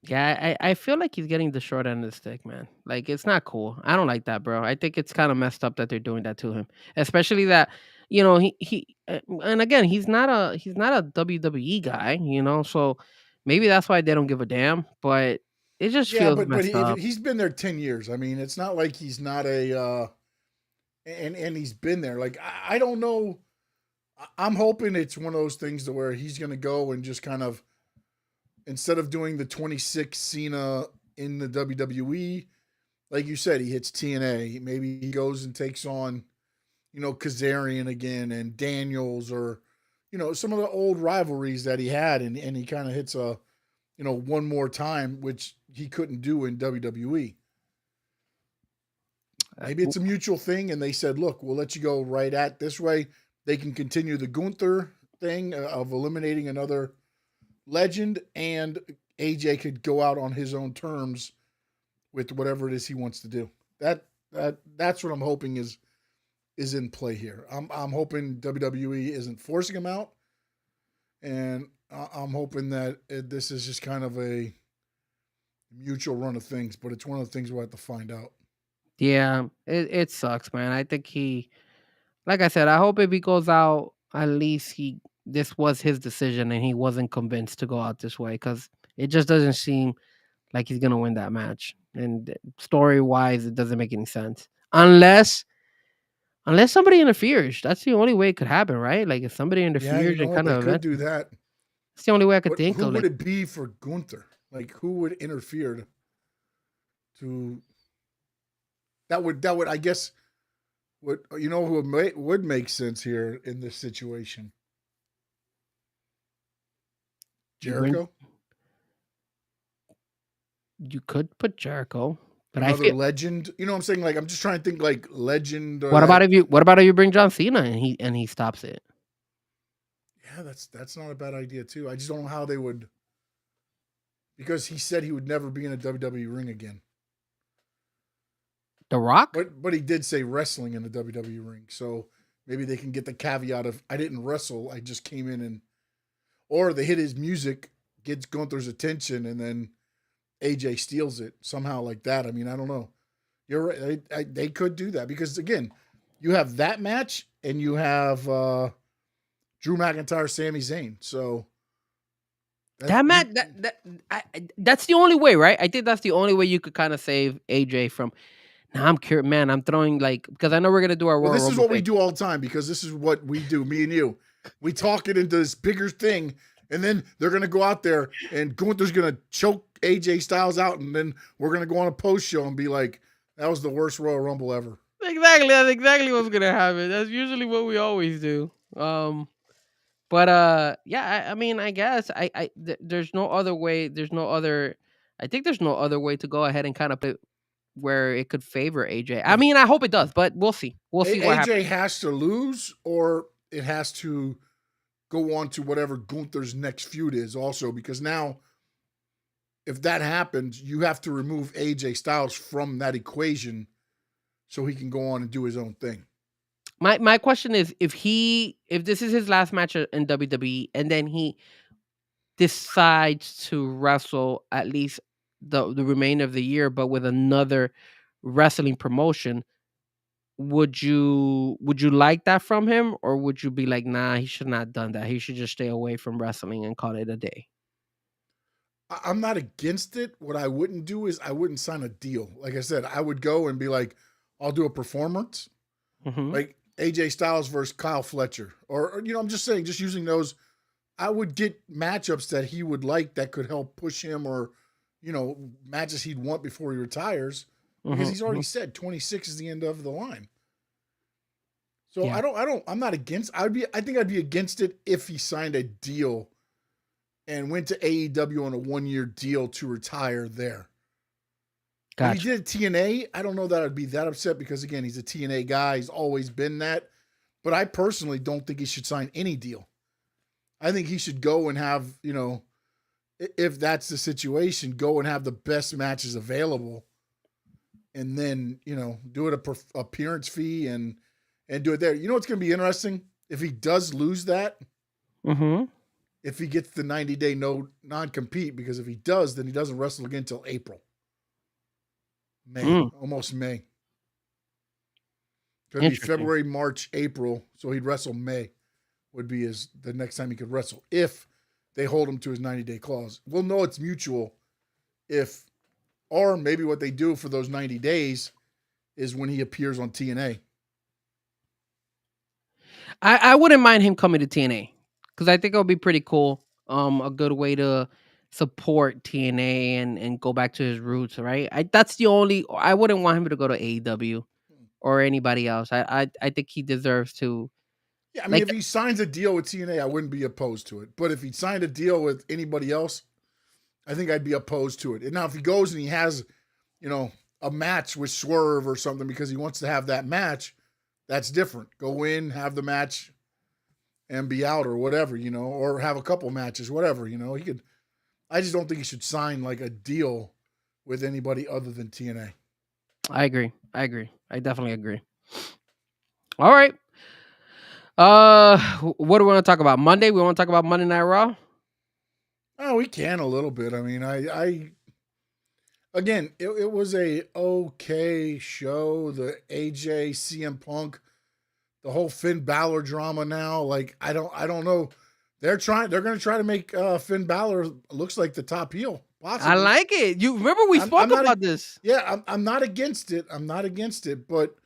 Yeah, I feel like he's getting the short end of the stick, man. Like it's not cool. I don't like that, bro. I think it's kind of messed up that they're doing that to him, especially that and again he's not a WWE guy, so maybe that's why they don't give a damn. But it just Yeah, feels but messed up. he's been there 10 years. I mean, it's not like he's not a and he's been there. Like I don't know. I'm hoping it's one of those things to where he's going to go and just kind of instead of doing the 26 Cena in the WWE, like you said, he hits TNA. Maybe he goes and takes on, Kazarian again and Daniels or, some of the old rivalries that he had, and he kind of hits a, one more time, which he couldn't do in WWE. Maybe it's a mutual thing, and they said, "Look, we'll let you go right at this way." They can continue the Gunther thing of eliminating another legend, and AJ could go out on his own terms with whatever it is he wants to do. That's what I'm hoping is in play here. I'm hoping WWE isn't forcing him out, and I'm hoping that this is just kind of a mutual run of things. But it's one of the things we'll have to find out. Yeah, it sucks, man. I think like I said, I hope if he goes out, at least this was his decision and he wasn't convinced to go out this way because it just doesn't seem like he's gonna win that match. And story wise, it doesn't make any sense unless somebody interferes. That's the only way it could happen, right? Like if somebody Yeah, you interferes know and what? kind They of could event, do that. it's the only way I could But think who of. would Like it be for Gunther? Like who would interfere to that would I guess would who would make sense here in this situation? you bring, Jericho, you could put Jericho, but I another feel. legend. You know what I'm saying? Like I'm just trying to think like legend or What about that. if you bring John Cena and he stops it? Yeah, that's not a bad idea too. I just don't know how they would because he said he would never be in a WWE ring again. The Rock? But he did say wrestling in the WWE ring. So maybe they can get the caveat of I didn't wrestle, I just came in and or they hit his music, gets Gunther's attention, and then AJ steals it somehow like that. I mean, I don't know. You're right. They could do that because again, you have that match and you have Drew McIntyre, Sami Zayn. So That you, man, that's the only way, right? I think that's the only way you could kind of save AJ from. Now I'm curious, man. I'm throwing like because I know we're gonna do our well, Royal this is Rumble what we thing. do all the time because this is what we do, me and you. We talk it into this bigger thing, and then they're gonna go out there and Gunther's gonna choke AJ Styles out, and then we're gonna go on a post show and be like, "That was the worst Royal Rumble ever." Exactly, that's exactly what's gonna happen. That's usually what we always do. But yeah, I mean, I guess there's no other way. There's no other. I think there's no other way to go ahead and kind of put where it could favor AJ. I mean, I hope it does, but we'll see. We'll see what happens. AJ has to lose, or it has to go on to whatever Gunther's next feud is, also because now, if that happens, you have to remove AJ Styles from that equation so he can go on and do his own thing. My question is if this is his last match in WWE and then he decides to wrestle at least the remainder of the year, but with another wrestling promotion, would you like that from him, or would you be like, nah, he should not have done that. He should just stay away from wrestling and call it a day. I'm not against it. What I wouldn't do is I wouldn't sign a deal. Like I said, I would go and be like, I'll do a performance, Hmm. like AJ Styles versus Kyle Fletcher, or I'm just saying, just using those. I would get matchups that he would like that could help push him, or matches he'd want before he retires, because he's already said 26 is the end of the line. So Yeah, I'm not against. I think I'd be against it if he signed a deal and went to AEW on a 1-year deal to retire there. If he gotcha. did TNA, I don't know that I'd be that upset because again, he's a TNA guy. He's always been that. But I personally don't think he should sign any deal. I think he should go and have, if that's the situation, go and have the best matches available, and then do it appearance fee and do it there. You know what's going to be interesting if he does lose that. Hmm. if he gets the 90-day no non-compete, because if he does, then he doesn't wrestle again until April. Almost May. Could be February, March, April. So he'd wrestle May would be the next time he could wrestle if they hold him to his 90-day clause. We'll know it's mutual or maybe what they do for those 90 days is when he appears on TNA. I wouldn't mind him coming to TNA because I think it would be pretty cool. A good way to support TNA and go back to his roots, right? That's the only. I wouldn't want him to go to AEW or anybody else. I think he deserves to. Yeah, I mean, if he signs a deal with TNA, I wouldn't be opposed to it. But if he signed a deal with anybody else, I think I'd be opposed to it. And now if he goes and he has, a match with Swerve or something because he wants to have that match, that's different. Go in, have the match, and be out or whatever, or have a couple matches, whatever, he could. I just don't think he should sign like a deal with anybody other than TNA. I agree. I definitely agree. All right. What do we want to talk about? Monday? We want to talk about Monday Night Raw? Oh, we can a little bit. I mean, again, it was a okay show. The AJ CM Punk, the whole Finn Balor drama now. Like, I don't know. They're going to try to make Finn Balor looks like the top heel. Possibly. I like it. You remember we spoke about this. Yeah, I'm not against it. But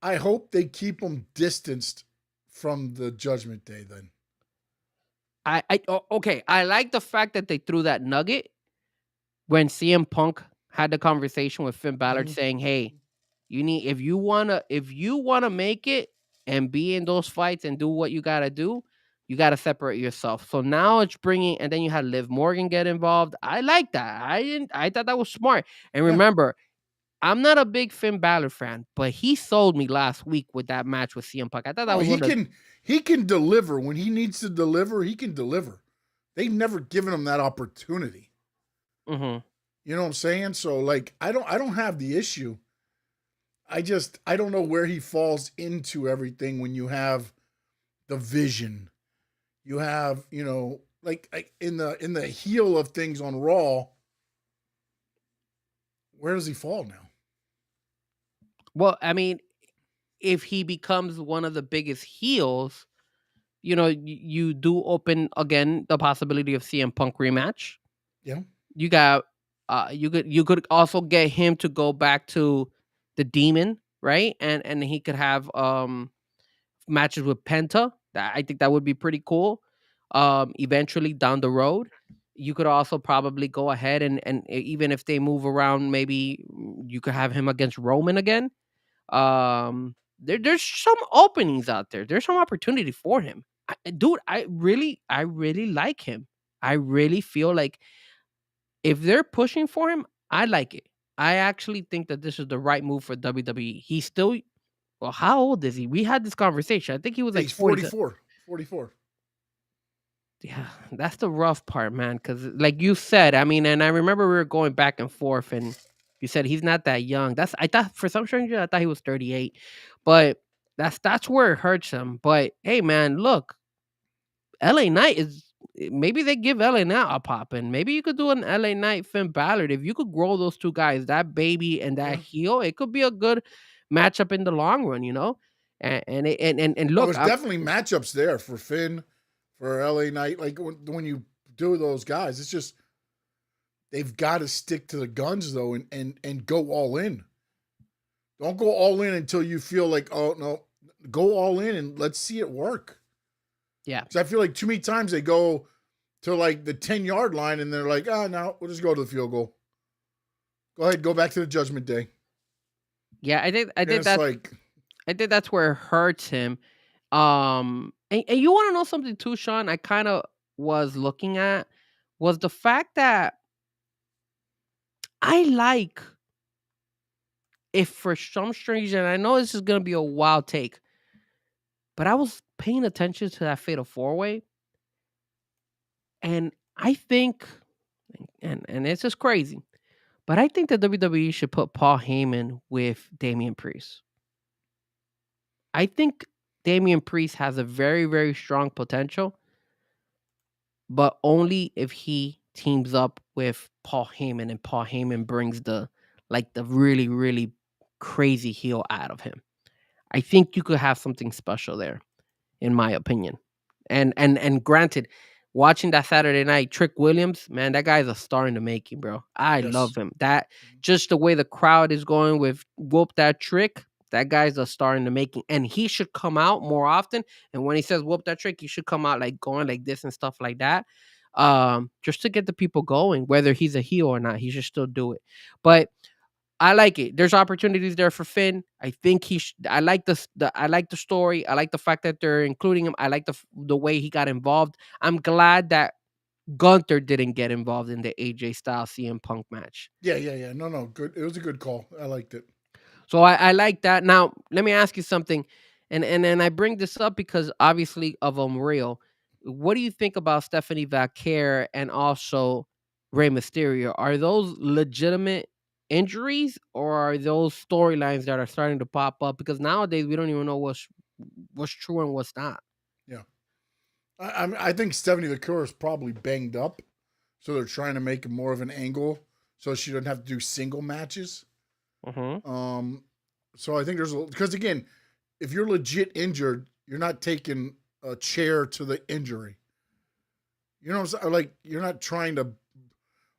I hope they keep him distanced from the Judgment Day then. Okay. I like the fact that they threw that nugget when CM Punk had the conversation with Finn Balor saying, "Hey, if you wanna make it and be in those fights and do what you gotta do, you gotta separate yourself." So now it's and then you had Liv Morgan get involved. I like that. I thought that was smart. And remember, I'm not a big Finn Balor fan, but he sold me last week with that match with CM Punk. I thought that was he can deliver when he needs to deliver. He can deliver. They've never given him that opportunity. Mm-hmm. You know what I'm saying? So like, I don't have the issue. I don't know where he falls into everything when you have the Vision. You have, like in the heel of things on Raw. Where does he fall now? Well, I mean, if he becomes one of the biggest heels, you do open again the possibility of CM Punk rematch. Yeah. You got you could also get him to go back to the Demon, right? And he could have matches with Penta. I think that would be pretty cool. Eventually down the road. You could also probably go ahead and even if they move around, maybe you could have him against Roman again. There's some openings out there. There's some opportunity for him. Dude, I really like him. I really feel like if they're pushing for him, I like it. I actually think that this is the right move for WWE. He's still, well, how old is he? We had this conversation. I think he was like 44. Yeah, that's the rough part, man. Because like you said, I mean, and I remember we were going back and forth, and you said he's not that young. I thought for some strange reason I thought he was 38, but that's where it hurts him. But hey, man, look, LA Knight is maybe they give LA Knight a pop, and maybe you could do an LA Knight Finn Balor. If you could grow those two guys, that baby and that heel, it could be a good matchup in the long run, And look, there's definitely matchups there for Finn. For LA Knight, like when you do those guys, it's just they've got to stick to the guns though, and go all in. Don't go all in until you feel like, oh no, go all in and let's see it work. Yeah, because I feel like too many times they go to like the 10-yard line and they're like, no, we'll just go to the field goal. Go ahead, go back to the Judgment Day. Yeah, I think that's where it hurts him. And you want to know something too, Sean? I kind of was looking at was the fact that I like if for some strange reason, I know this is gonna be a wild take, but I was paying attention to that Fatal 4-Way, and I think, and it's just crazy, but I think that WWE should put Paul Heyman with Damian Priest. I think Damian Priest has a very, very strong potential. but only if he teams up with Paul Heyman and Paul Heyman brings the really, really crazy heel out of him. I think you could have something special there, in my opinion. And granted, watching that Saturday night, Trick Williams, man, that guy's a star in the making, bro. I Yes. love him. That just the way the crowd is going with whoop that trick. That guy's a star in the making, and he should come out more often. And when he says whoop that trick, he should come out like going like this and stuff like that, just to get the people going. Whether he's a heel or not, he should still do it. But I like it. There's opportunities there for Finn. I think I like I like the story. I like the fact that they're including him. I like the way he got involved. I'm glad that Gunther didn't get involved in the AJ Styles CM Punk match. Yeah. No. Good. It was a good call. I liked it. So I like that. Now let me ask you something, and I bring this up because obviously of Unreal. What do you think about Stephanie Valkyrie and also Rey Mysterio? Are those legitimate injuries, or are those storylines that are starting to pop up? Because nowadays we don't even know what's true and what's not. Yeah. I think Stephanie Vaquer is probably banged up, so they're trying to make it more of an angle so she doesn't have to do single matches. Mm-hmm. So I think because again, if you're legit injured, you're not taking a chair to the injury. You know what I'm saying? Like you're not trying to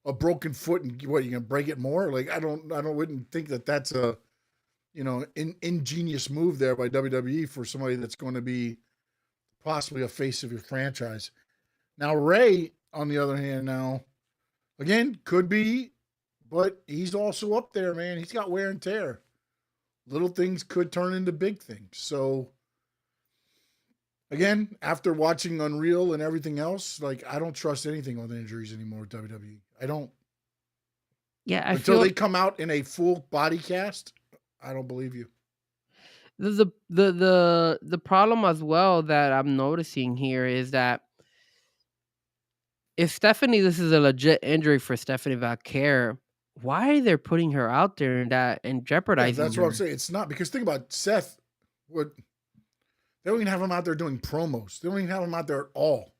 a broken foot and what you're gonna break it more. Like I wouldn't think that that's a ingenious move there by WWE for somebody that's going to be possibly a face of your franchise. Now Ray, on the other hand, now again could be, but he's also up there, man. He's got wear and tear. Little things could turn into big things. So again, after watching Unreal and everything else, like I don't trust anything with injuries anymore with WWE. I don't. Yeah, I Until feel they come out in a full body cast, I don't believe you. the problem as well that I'm noticing here is that if this is a legit injury for Stephanie Valkyrie, why are they putting her out there and Yeah, jeopardizing that's what I'm her? saying. It's not because think about Seth. What they don't even have him out there doing promos. They don't even have him out there at all.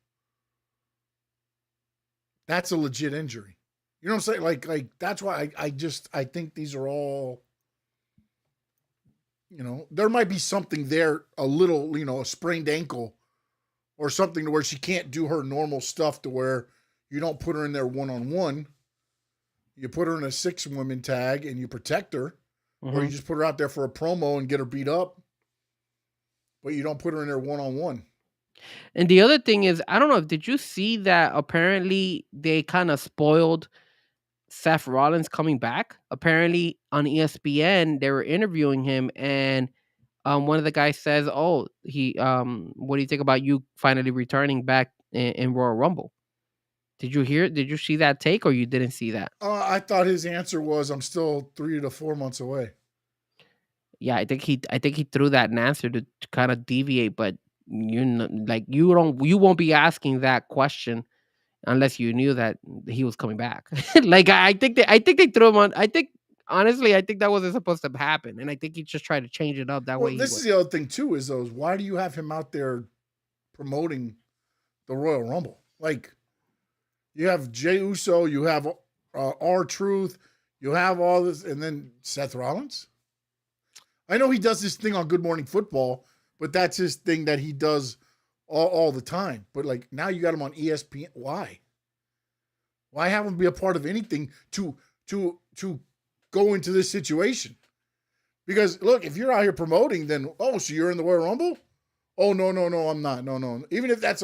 That's a legit injury. You know what I'm saying? Like that's why I think these are all. There might be something there, a little, a sprained ankle or something to where she can't do her normal stuff to where you don't put her in there one-on-one. You put her in a 6-woman tag and you protect her, or you just put her out there for a promo and get her beat up, but you don't put her in there one-on-one. And the other thing is, I don't know, did you see that apparently they kind of spoiled Seth Rollins coming back? Apparently on ESPN, they were interviewing him and one of the guys says, "Oh, what do you think about you finally returning back in Royal Rumble?" Did you see that take or you didn't see that? I thought his answer was, "I'm still 3 to 4 months away." Yeah, I think he threw that in answer to kind of deviate, but you won't be asking that question unless you knew that he was coming back. Like I think they threw him on. I think honestly, I think that wasn't supposed to happen, and I think he just tried to change it up that Well, way. He this would. is the other thing too. Is those why do you have him out there promoting the Royal Rumble? Like you have Jey Uso, you have R-Truth, you have all this, and then Seth Rollins. I know he does this thing on Good Morning Football, but that's his thing that he does all the time. But like now you got him on ESPN. Why? Why have him be a part of anything to go into this situation? Because look, if you're out here promoting, then so you're in the Royal Rumble? Oh no, I'm not. No. Even if it's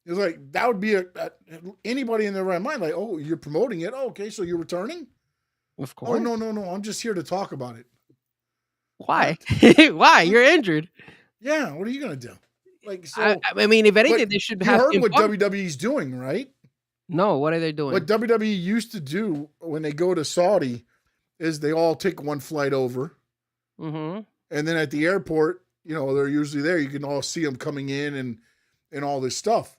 like that would be anybody in their right mind. Like, oh, you're promoting it. Oh, okay, so you're returning? Of Oh course. no. I'm just here to talk about it. Why? Why? You're injured. Yeah, what are you gonna do? Like so. I mean, if anything, But they should you have heard CM what Punk. WWE's doing, right? No, what are they doing? What WWE used to do when they go to Saudi is they all take one flight over, Mm-hmm. and then at the airport, they're usually there. You can all see them coming in and all this stuff.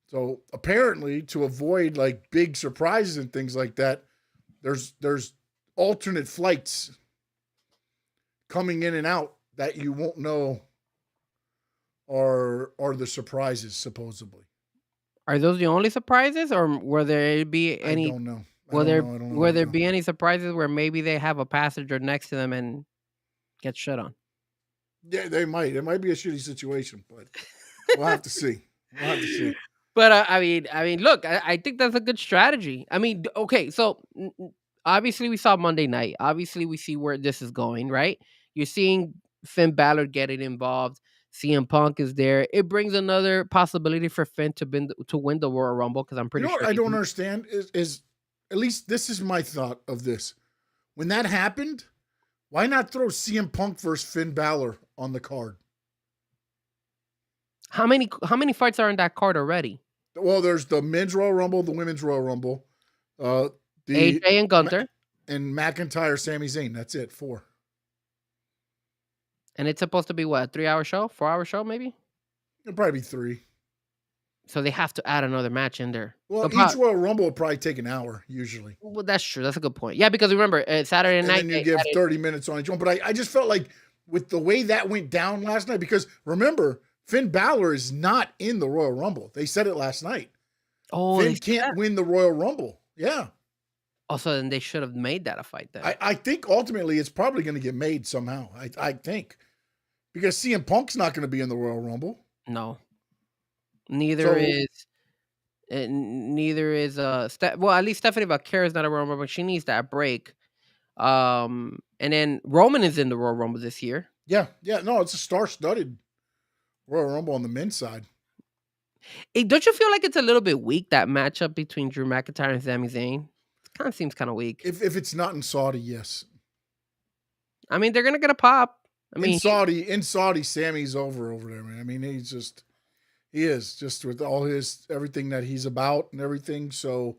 So apparently, to avoid like big surprises and things like that, there's alternate flights coming in and out that you won't know are the surprises supposedly. Are those the only surprises, or were there be I any? don't know. I Will don't there know. I don't know will right there now. be any surprises where maybe they have a passenger next to them and get shit on? Yeah, they might. It might be a shitty situation, but we'll have to see. We'll have to see. But look, I think that's a good strategy. I mean, okay, so obviously we saw Monday night. Obviously, we see where this is going. Right? You're seeing Finn Balor getting involved. CM Punk is there. It brings another possibility for Finn to win the Royal Rumble because I'm You pretty know what sure I he don't can. understand is at least this is my thought of this. When that happened, why not throw CM Punk versus Finn Balor on the card? How many fights are in that card already? Well, there's the men's Royal Rumble, the women's Royal Rumble, uh, the AJ and Gunther, and McIntyre, Sami Zayn. That's it. 4. and it's supposed to be what, a 3-hour show, 4-hour show, maybe. It'll probably be 3. So they have to add another match in there. Well, each About Royal Rumble will probably take an hour usually, Well, that's true. That's a good point. Yeah, because remember, Saturday and night then you they give added. 30 minutes on each one. But I just felt like with the way that went down last night, because remember, Finn Balor is not in the Royal Rumble. They said it last night. Oh, Finn can't win the Royal Rumble. Yeah. Also, then they should have made that a fight then. I think ultimately it's probably going to get made somehow. I think. Because CM Punk's not going to be in the Royal Rumble. No, neither is. Neither is well, at least Stephanie Vaquera is not a Royal Rumble, but she needs that break. And then Roman is in the Royal Rumble this year. Yeah. No, it's a star-studded Royal Rumble on the men's side. Hey, don't you feel like it's a little bit weak, that matchup between Drew McIntyre and Sami Zayn? It kind of seems kind of weak. If it's not in Saudi, yes. I mean, they're gonna get a pop. I mean, in Saudi, Sammy's over there, man. I mean, he is just with all his everything that he's about and everything. So,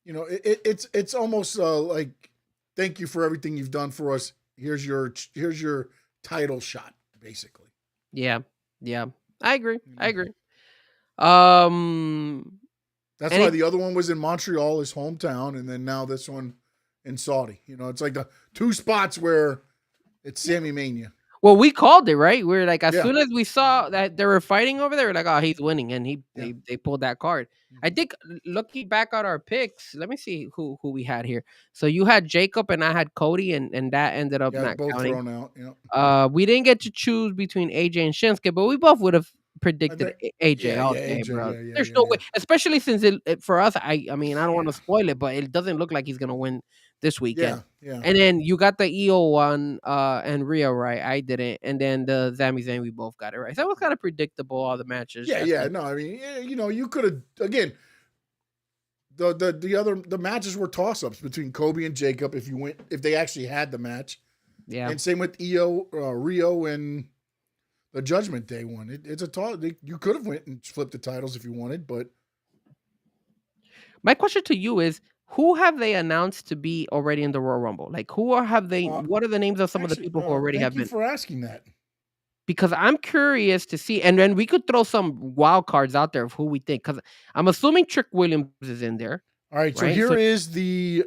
you know, it's almost like thank you for everything you've done for us. Here's your title shot, basically. yeah, I agree. That's And why it- the other one was in Montreal, his hometown, and then now this one in Saudi. You know, it's like the 2 spots where it's Sammy Mania. Well, we called it, right? We were like, as Yeah. soon as we saw that they were fighting over there, we're like, oh, he's winning, and Yeah. they pulled that card. I think looking back at our picks, let me see who we had here. So you had Jacob and I had Cody, and that ended up Yeah, not both counting. thrown out. Yeah. We didn't get to choose between AJ and Shinsuke, but we both would have predicted AJ yeah, all yeah, day, AJ, bro. yeah, There's yeah, no yeah. way, especially since for us. I mean, I don't want to spoil it, but it doesn't look like he's gonna win this weekend. Yeah. And then you got the EO one and Rio right. I didn't. And then the Sami Zayn, we both got it right. So it was kind of predictable, all the matches. Yeah. No, I mean, you know, you could have again. The matches were toss ups between Kobe and Jacob if they actually had the match. Yeah. And same with Rio and the Judgment Day one. It's a toss. You could have went and flipped the titles if you wanted, but My question to you is, who have they announced to be already in the Royal Rumble? Like, have they? What are the names of some of the people who already have been? Thank you for asking that. Because I'm curious to see, and then we could throw some wild cards out there of who we think. Because I'm assuming Trick Williams is in there. All right, so Right, here so- is the.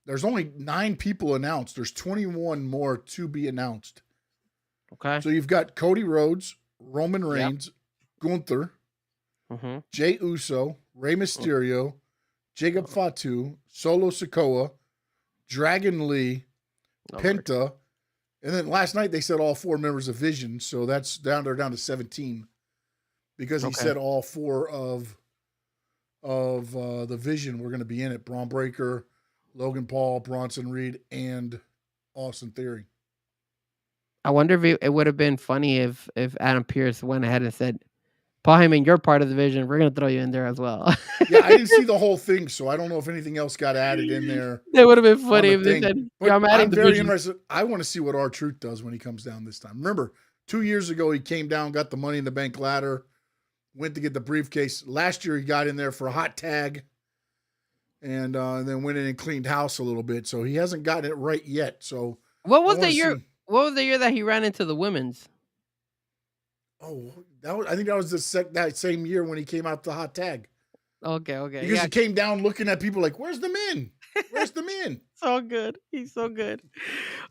There's only 9 people announced. There's 21 more to be announced. Okay. So you've got Cody Rhodes, Roman Reigns, Gunther, Mm-hmm. Jey Uso, Rey Mysterio, Jacob Fatu, Solo Sikoa, Dragon Lee, Penta, and then last night they said all 4 members of Vision, so that's down to 17 because he said all 4 of the Vision were going to be in it: Braun Breaker, Logan Paul, Bronson Reed, and Austin Theory. I wonder if it would have been funny if Adam Pearce went ahead and said, Paul Heyman, you're part of the Vision. We're gonna throw you in there as well. Yeah, I didn't see the whole thing, so I don't know if anything else got added in there. That would have been funny the if they thing. said, But yeah, I'm adding I'm the very Vision. interested. I want to see what R-Truth does when he comes down this time. Remember, 2 years ago he came down, got the Money in the Bank ladder, went to get the briefcase. Last year he got in there for a hot tag, and then went in and cleaned house a little bit. So he hasn't gotten it right yet. So What was I the wanna year? see- What was the year that he ran into the women's? I think that was that same year when he came out the hot tag. Okay. Because Yeah, he came down looking at people like, "Where's the men? Where's the men?" so good. He's so good.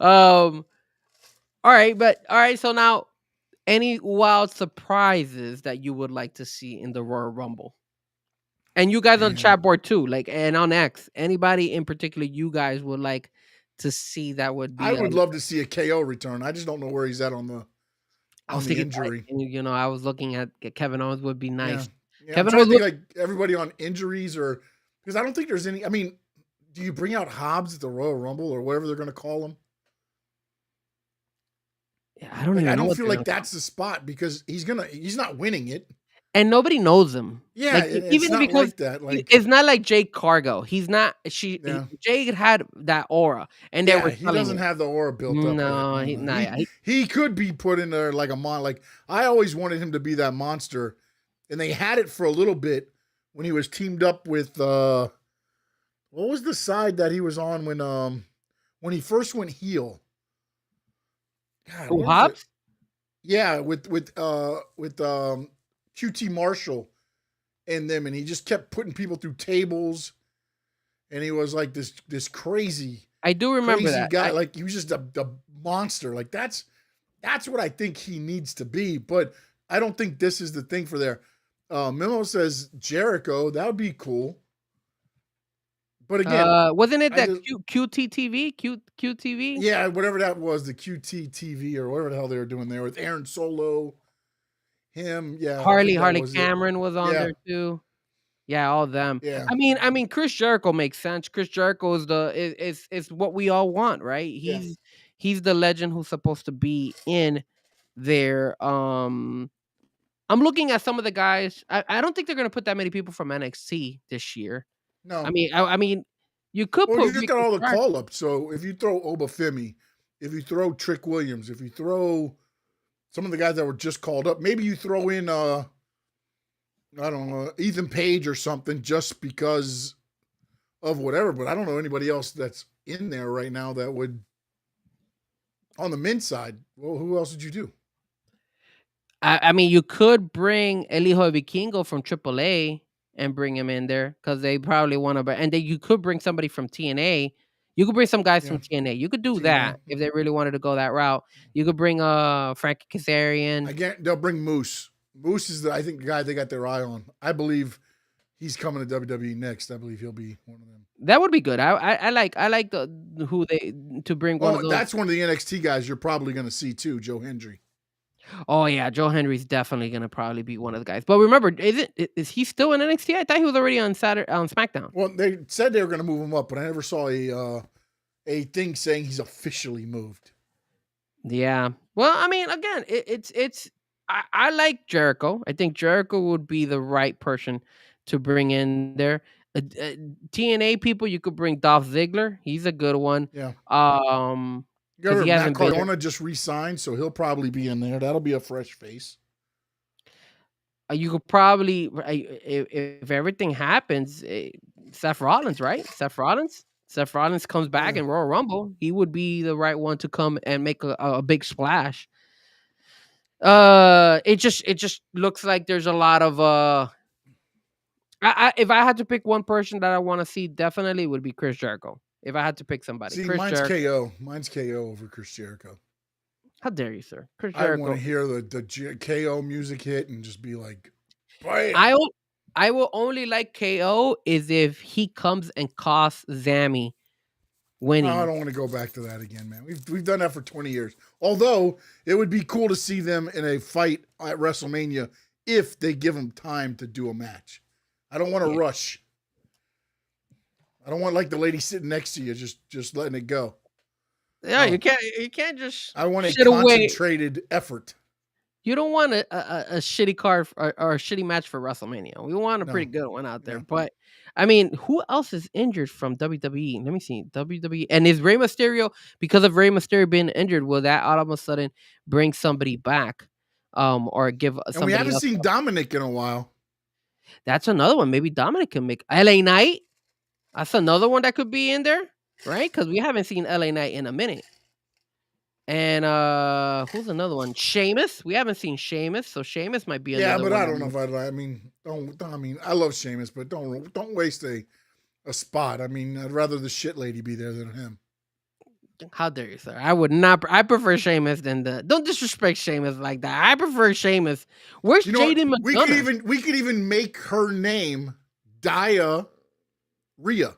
All right. So now any wild surprises that you would like to see in the Royal Rumble? And you guys on Man, chat board too, like, and on X, anybody in particular you guys would like to see that would I be would love to see a KO return. I just don't know where he's at on the I was thinking that, injury. you know, I was looking at Kevin Owens would be Yeah. nice. Yeah, I'm Kevin trying Owens to think would, like everybody on injuries or because I don't think there's any. I mean, do you bring out Hobbs at the Royal Rumble or whatever they're going to call him? I don't Like, even I know don't what feel they're like that's the spot because he's not winning it. and nobody knows him. Yeah, Like it's even not because like that. Like, it's not like Jake Cargo. He's not. yeah, Jake had that aura, and they yeah, were he telling doesn't it. have the aura built up. No, Yet. he, nah, yeah, He could be put in there like a Like I always wanted him to be that monster, and they had it for a little bit when he was teamed up with what was the side that he was on when he first went heel? God, who what was it? Hobbs? Yeah, with QT Marshall and them, and he just kept putting people through tables, and he was like this crazy I do remember crazy that guy. Like he was just a monster. Like that's what I think he needs to be. But I don't think this is the thing for there. Memo says Jericho. That would be cool. But again, wasn't it I that just- QTTV? QTV? yeah, whatever that was, the QT TV or whatever the hell they were doing there with Aaron Solo, him, yeah, I Harley think that was it. Cameron was on Yeah. there too. Yeah, all of them. Yeah. I mean, Chris Jericho makes sense. Chris Jericho is what we all want, right? Yeah. He's the legend who's supposed to be in there. I'm looking at some of the guys. I don't think they're gonna put that many people from NXT this year. No. I mean, you could Well, put you just Ricky got all the Starks. call ups. So if you throw Obafemi, if you throw Trick Williams, if you throw some of the guys that were just called up, maybe you throw in I don't know, Ethan Page or something just because of whatever. But I don't know anybody else that's in there right now that would on the men's side. Well, who else would you do? I mean, you could bring El Hijo de Vikingo from AAA and bring him in there because they probably want to. And then you could bring somebody from TNA. You could bring some guys from TNA. You could do TNA. that if they really wanted to go that route. You could bring Frankie Kazarian. Again, they'll bring Moose. Moose is I think the guy they got their eye on. I believe he's coming to WWE next. I believe he'll be one of them. That would be good. I like the who they to bring one of those. That's one of the NXT guys you're probably going to see too, Joe Hendry. Oh yeah, Joe Henry's definitely gonna probably be one of the guys. But remember, is he still in NXT? I thought he was already on SmackDown. Well, they said they were going to move him up, but I never saw a thing saying he's officially moved. Yeah. Well, I mean, again, I like Jericho. I think Jericho would be the right person to bring in there. TNA people, you could bring Dolph Ziggler. He's a good one. Yeah. He Matt hasn't been there. Cardona just re-signed, so he'll probably be in there. That'll be a fresh face. You could probably, if everything happens, Seth Rollins, right? Seth Rollins comes back in Royal Rumble. He would be the right one to come and make a big splash. It just looks like there's a lot of if I had to pick one person that I want to see, definitely would be Chris Jericho. If I had to pick somebody, See, Chris mine's Jericho. KO. Mine's KO over Chris Jericho. How dare you, sir? Chris I Jericho. want to hear the KO music hit and just be like, bam. I will only like KO is if he comes and costs Zammy winning. I don't want to go back to that again, man. We've done that for 20 years. Although it would be cool to see them in a fight at WrestleMania if they give them time to do a match. I don't want to rush. I don't want like the lady sitting next to you just letting it go. Yeah, No. you can't just. I want a shit away. concentrated effort. You don't want a shitty card or a shitty match for WrestleMania. We want a pretty good one out there. Yeah. But I mean, who else is injured from WWE? Let me see. WWE, and is Rey Mysterio, because of Rey Mysterio being injured, will that all of a sudden bring somebody back? Or give somebody And we haven't else seen up? Dominic in a while. That's another one. Maybe Dominic can make LA Knight. That's another one that could be in there, right? Because we haven't seen LA Knight in a minute. And who's another one? Sheamus. We haven't seen Sheamus, so Sheamus might be another Yeah, one. but I don't know if I mean, I love Sheamus, but don't waste a spot. I mean, I'd rather the shit lady be there than him. How dare you, sir? I would not. I prefer Sheamus than the. Don't disrespect Sheamus like that. I prefer Sheamus. Where's You know what? Jaden We could McDonough? even make her name Dia Rhea.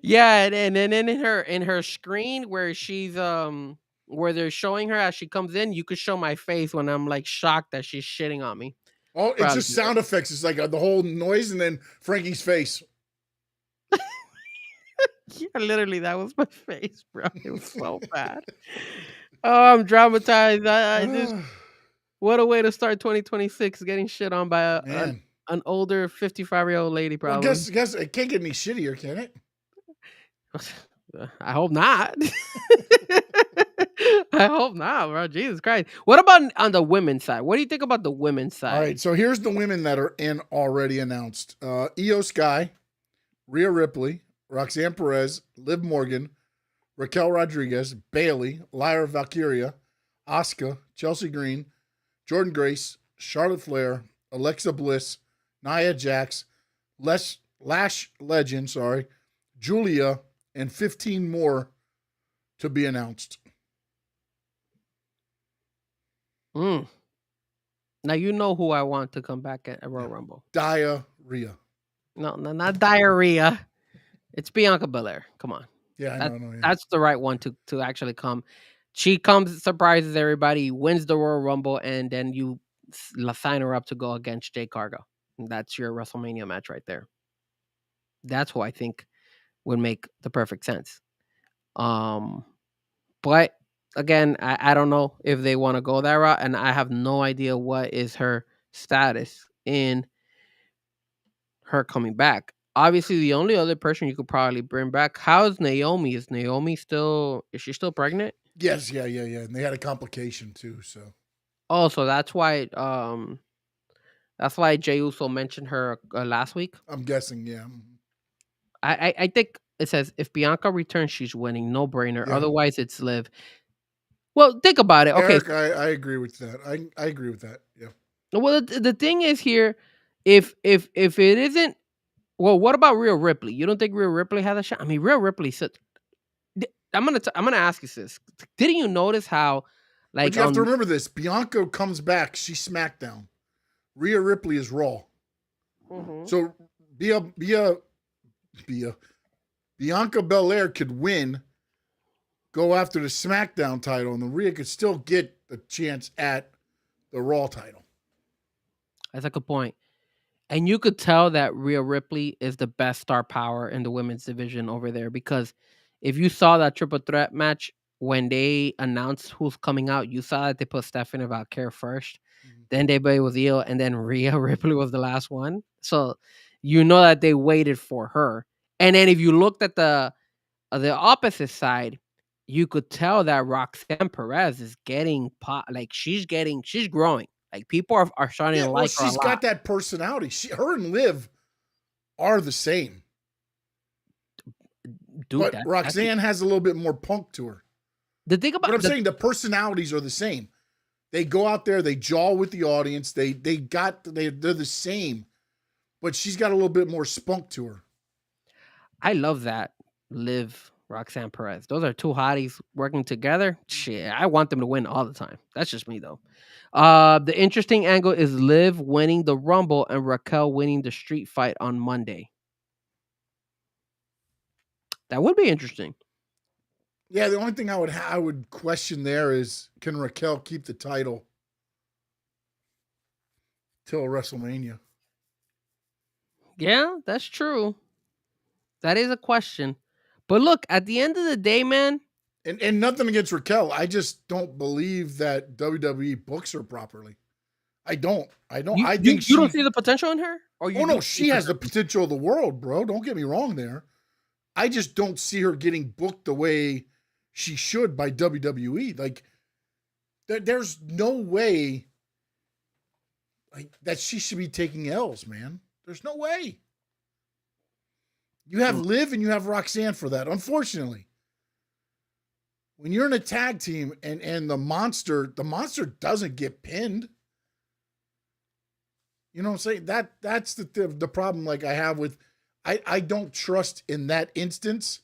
Yeah, and then in her screen where she's where they're showing her as she comes in, you could show my face when I'm like shocked that she's shitting on me. Oh, it's Probably just do that. sound effects. It's like the whole noise and then Frankie's face. Yeah, literally, that was my face, bro. It was so bad. Oh, I'm dramatized. I just what a way to start 2026, getting shit on by Man. an older 55-year-old lady, Well, probably. guess it can't get any shittier, can it? I hope not. I hope not, bro. Jesus Christ. What about on the women's side? What do you think about the women's side? All right, so here's the women that are in already announced. Io Sky, Rhea Ripley, Roxanne Perez, Liv Morgan, Raquel Rodriguez, Bailey, Lyra Valkyria, Asuka, Chelsea Green, Jordan Grace, Charlotte Flair, Alexa Bliss, Nia Jax, Lash Legend, Julia, and 15 more to be announced. Mm. Now you know who I want to come back at Royal Rumble. Diarrhea. No, not diarrhea. It's Bianca Belair. Come on. Yeah, I know. Yeah. That's the right one to actually come. She comes, surprises everybody, wins the Royal Rumble, and then you sign her up to go against Jay Cargo. And that's your WrestleMania match right there. That's who I think would make the perfect sense. But again, I don't know if they want to go that route, and I have no idea what is her status in her coming back. Obviously, the only other person you could probably bring back, how's Naomi? Is she still pregnant? Yes, yeah. And they had a complication too, so. Oh, so that's why Jey Uso mentioned her last week. I'm guessing, yeah. I think it says if Bianca returns, she's winning, no brainer. Yeah. Otherwise, it's Liv. Well, think about it. Okay, Eric, I agree with that. I agree with that. Yeah. well, the thing is here, if it isn't, well, what about Rhea Ripley? You don't think Rhea Ripley has a shot? I mean, Rhea Ripley said, I'm gonna ask you this. Didn't you notice how, like, But you have to remember this: Bianca comes back, she's SmackDown. Rhea Ripley is Raw. Mhm. So Bianca Belair could win, go after the SmackDown title, and the Rhea could still get a chance at the Raw title. That's a good point. And you could tell that Rhea Ripley is the best star power in the women's division over there, because if you saw that triple threat match when they announced who's coming out, you saw that they put Stephanie Valkyrie first, then Bailey was Io, and then Rhea Ripley was the last one. So you know that they waited for her. And then if you looked at the opposite side, you could tell that Roxanne Perez is getting she's growing. Like, people are starting to like her a she's lot. got that personality. Her and Liv are the same. Dude, But Roxanne has a little bit more punk to her. the thing about But I'm saying the personalities are the same. They go out there, they jaw with the audience. They're the same, but she's got a little bit more spunk to her. I love that Liv, Roxanne Perez. Those are two hotties working together. Shit, I want them to win all the time. That's just me though. The interesting angle is Liv winning the Rumble and Raquel winning the street fight on Monday. That would be interesting. Yeah, the only thing I would question there is, can Raquel keep the title till WrestleMania? Yeah, that's true. That is a question. But look, at the end of the day, man. And nothing against Raquel. I just don't believe that WWE books her properly. I don't. I think you don't see the potential in her? Oh no, she has the potential of the world, bro. Don't get me wrong there. I just don't see her getting booked the way she should by WWE. Like, there's no way that she should be taking L's, man. There's no way. You have Liv and you have Roxanne for that, unfortunately. When you're in a tag team and the monster doesn't get pinned. You know what I'm saying? That's the problem like I have with I don't trust in that instance.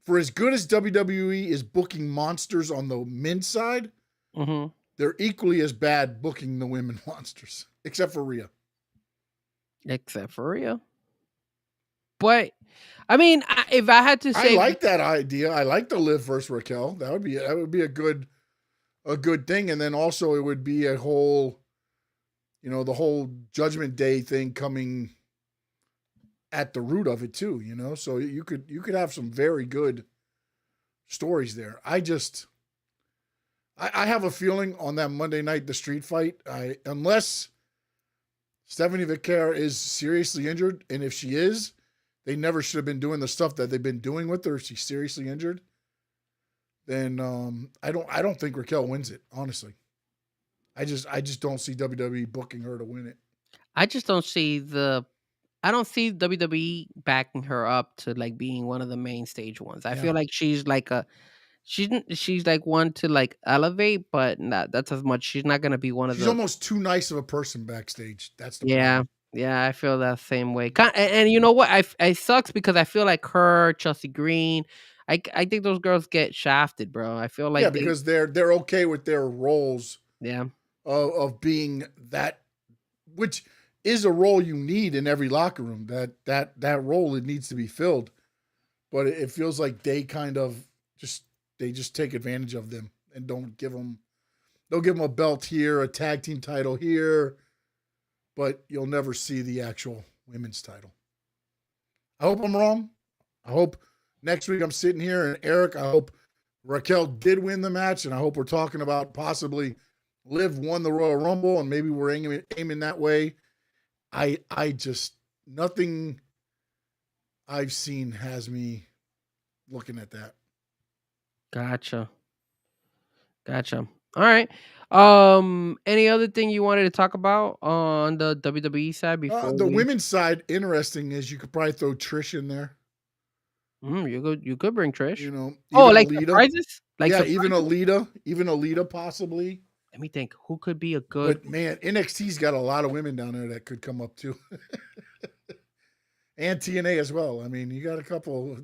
For as good as WWE is booking monsters on the men's side, Mm-hmm. they're equally as bad booking the women monsters, except for Rhea. Except for Rhea. But I mean, if I had to I say, like that idea. I like the Liv versus Raquel. That would be a good thing. And then also it would be a whole, the whole Judgment Day thing coming at the root of it too. So you could have some very good stories there. I have a feeling on that Monday night, the street fight, unless Stephanie Vaquer is seriously injured, and if she is, they never should have been doing the stuff that they've been doing with her. If she's seriously injured, then I don't think Raquel wins it. Honestly, I just don't see WWE booking her to win it. I just don't see I don't see WWE backing her up to like being one of the main stage ones. I Yeah. feel like she's like she's like one to like elevate, but not that's as much. She's not gonna be one of She's the. almost too nice of a person backstage. That's the Yeah, problem. yeah, I feel that same way. And you know what? It sucks because I feel like her, Chelsea Green, I think those girls get shafted, bro. I feel Yeah, like because they're okay with their roles yeah, of being that, which is a role you need in every locker room. That role, it needs to be filled, but it feels like they kind of just take advantage of them and don't give them. They'll give them a belt here, a tag team title here, but you'll never see the actual women's title. I hope I'm wrong. I hope next week I'm sitting here and Eric, I hope Raquel did win the match, and I hope we're talking about possibly Liv won the Royal Rumble, and maybe we're aiming that way. I just, nothing I've seen has me looking at that. gotcha. All right. Any other thing you wanted to talk about on the WWE side before The we? women's side, interesting is you could probably throw Trish in there. You could bring Trish. Even Oh, like Alita. surprises? Like Yeah, surprises? even Alita possibly. Let me think. Who could be a good? But man, NXT's got a lot of women down there that could come up too. And TNA as well. I mean, you got a couple.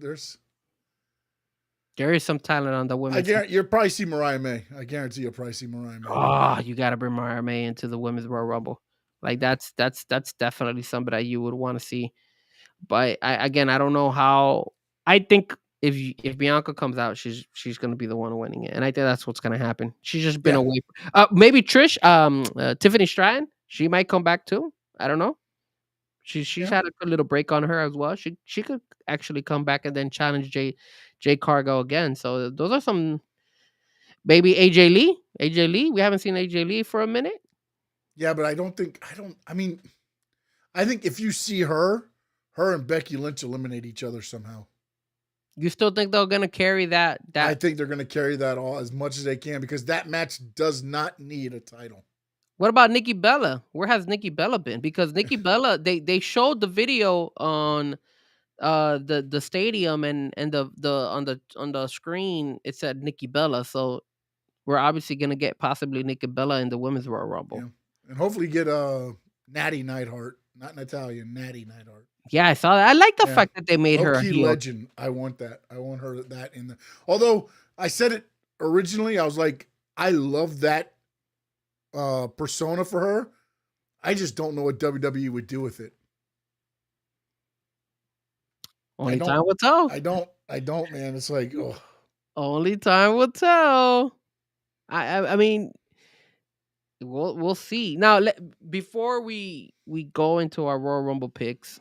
There is some talent on the I women's. guarantee you'll probably see Mariah May. I guarantee you'll probably see Mariah May. Oh, you got to bring Mariah May into the women's Royal Rumble. Like that's definitely somebody that you would want to see. But I don't know how. I think if Bianca comes out, she's gonna be the one winning it, and I think that's what's gonna happen. She's just been Yeah. away. Maybe Trish, Tiffany Stratton, she might come back too. I don't know. She's Yeah. had a good little break on her as well. She could actually come back and then challenge Jay Cargo again. So those are some. Maybe AJ Lee. AJ Lee. We haven't seen AJ Lee for a minute. Yeah, but I think if you see her and Becky Lynch eliminate each other somehow. You still think they're gonna carry that? I think they're going to carry that all as much as they can because that match does not need a title. What about Nikki Bella? Where has Nikki Bella been? Because Nikki Bella, they showed the video on the stadium and on the screen it said Nikki Bella. So we're obviously gonna get possibly Nikki Bella in the women's Royal Rumble. Yeah. And hopefully get Natty Neidhart, not Natalia, Natty Neidhart. Yeah, I saw that. I like the fact that they made her a Low-key heel. legend. I want that. I want her that in the. Although I said it originally, I was like, I love that persona for her. I just don't know what WWE would do with it. Only time will tell. I don't, man. It's like, oh. Only time will tell. I mean, we'll see. Now, before we go into our Royal Rumble picks,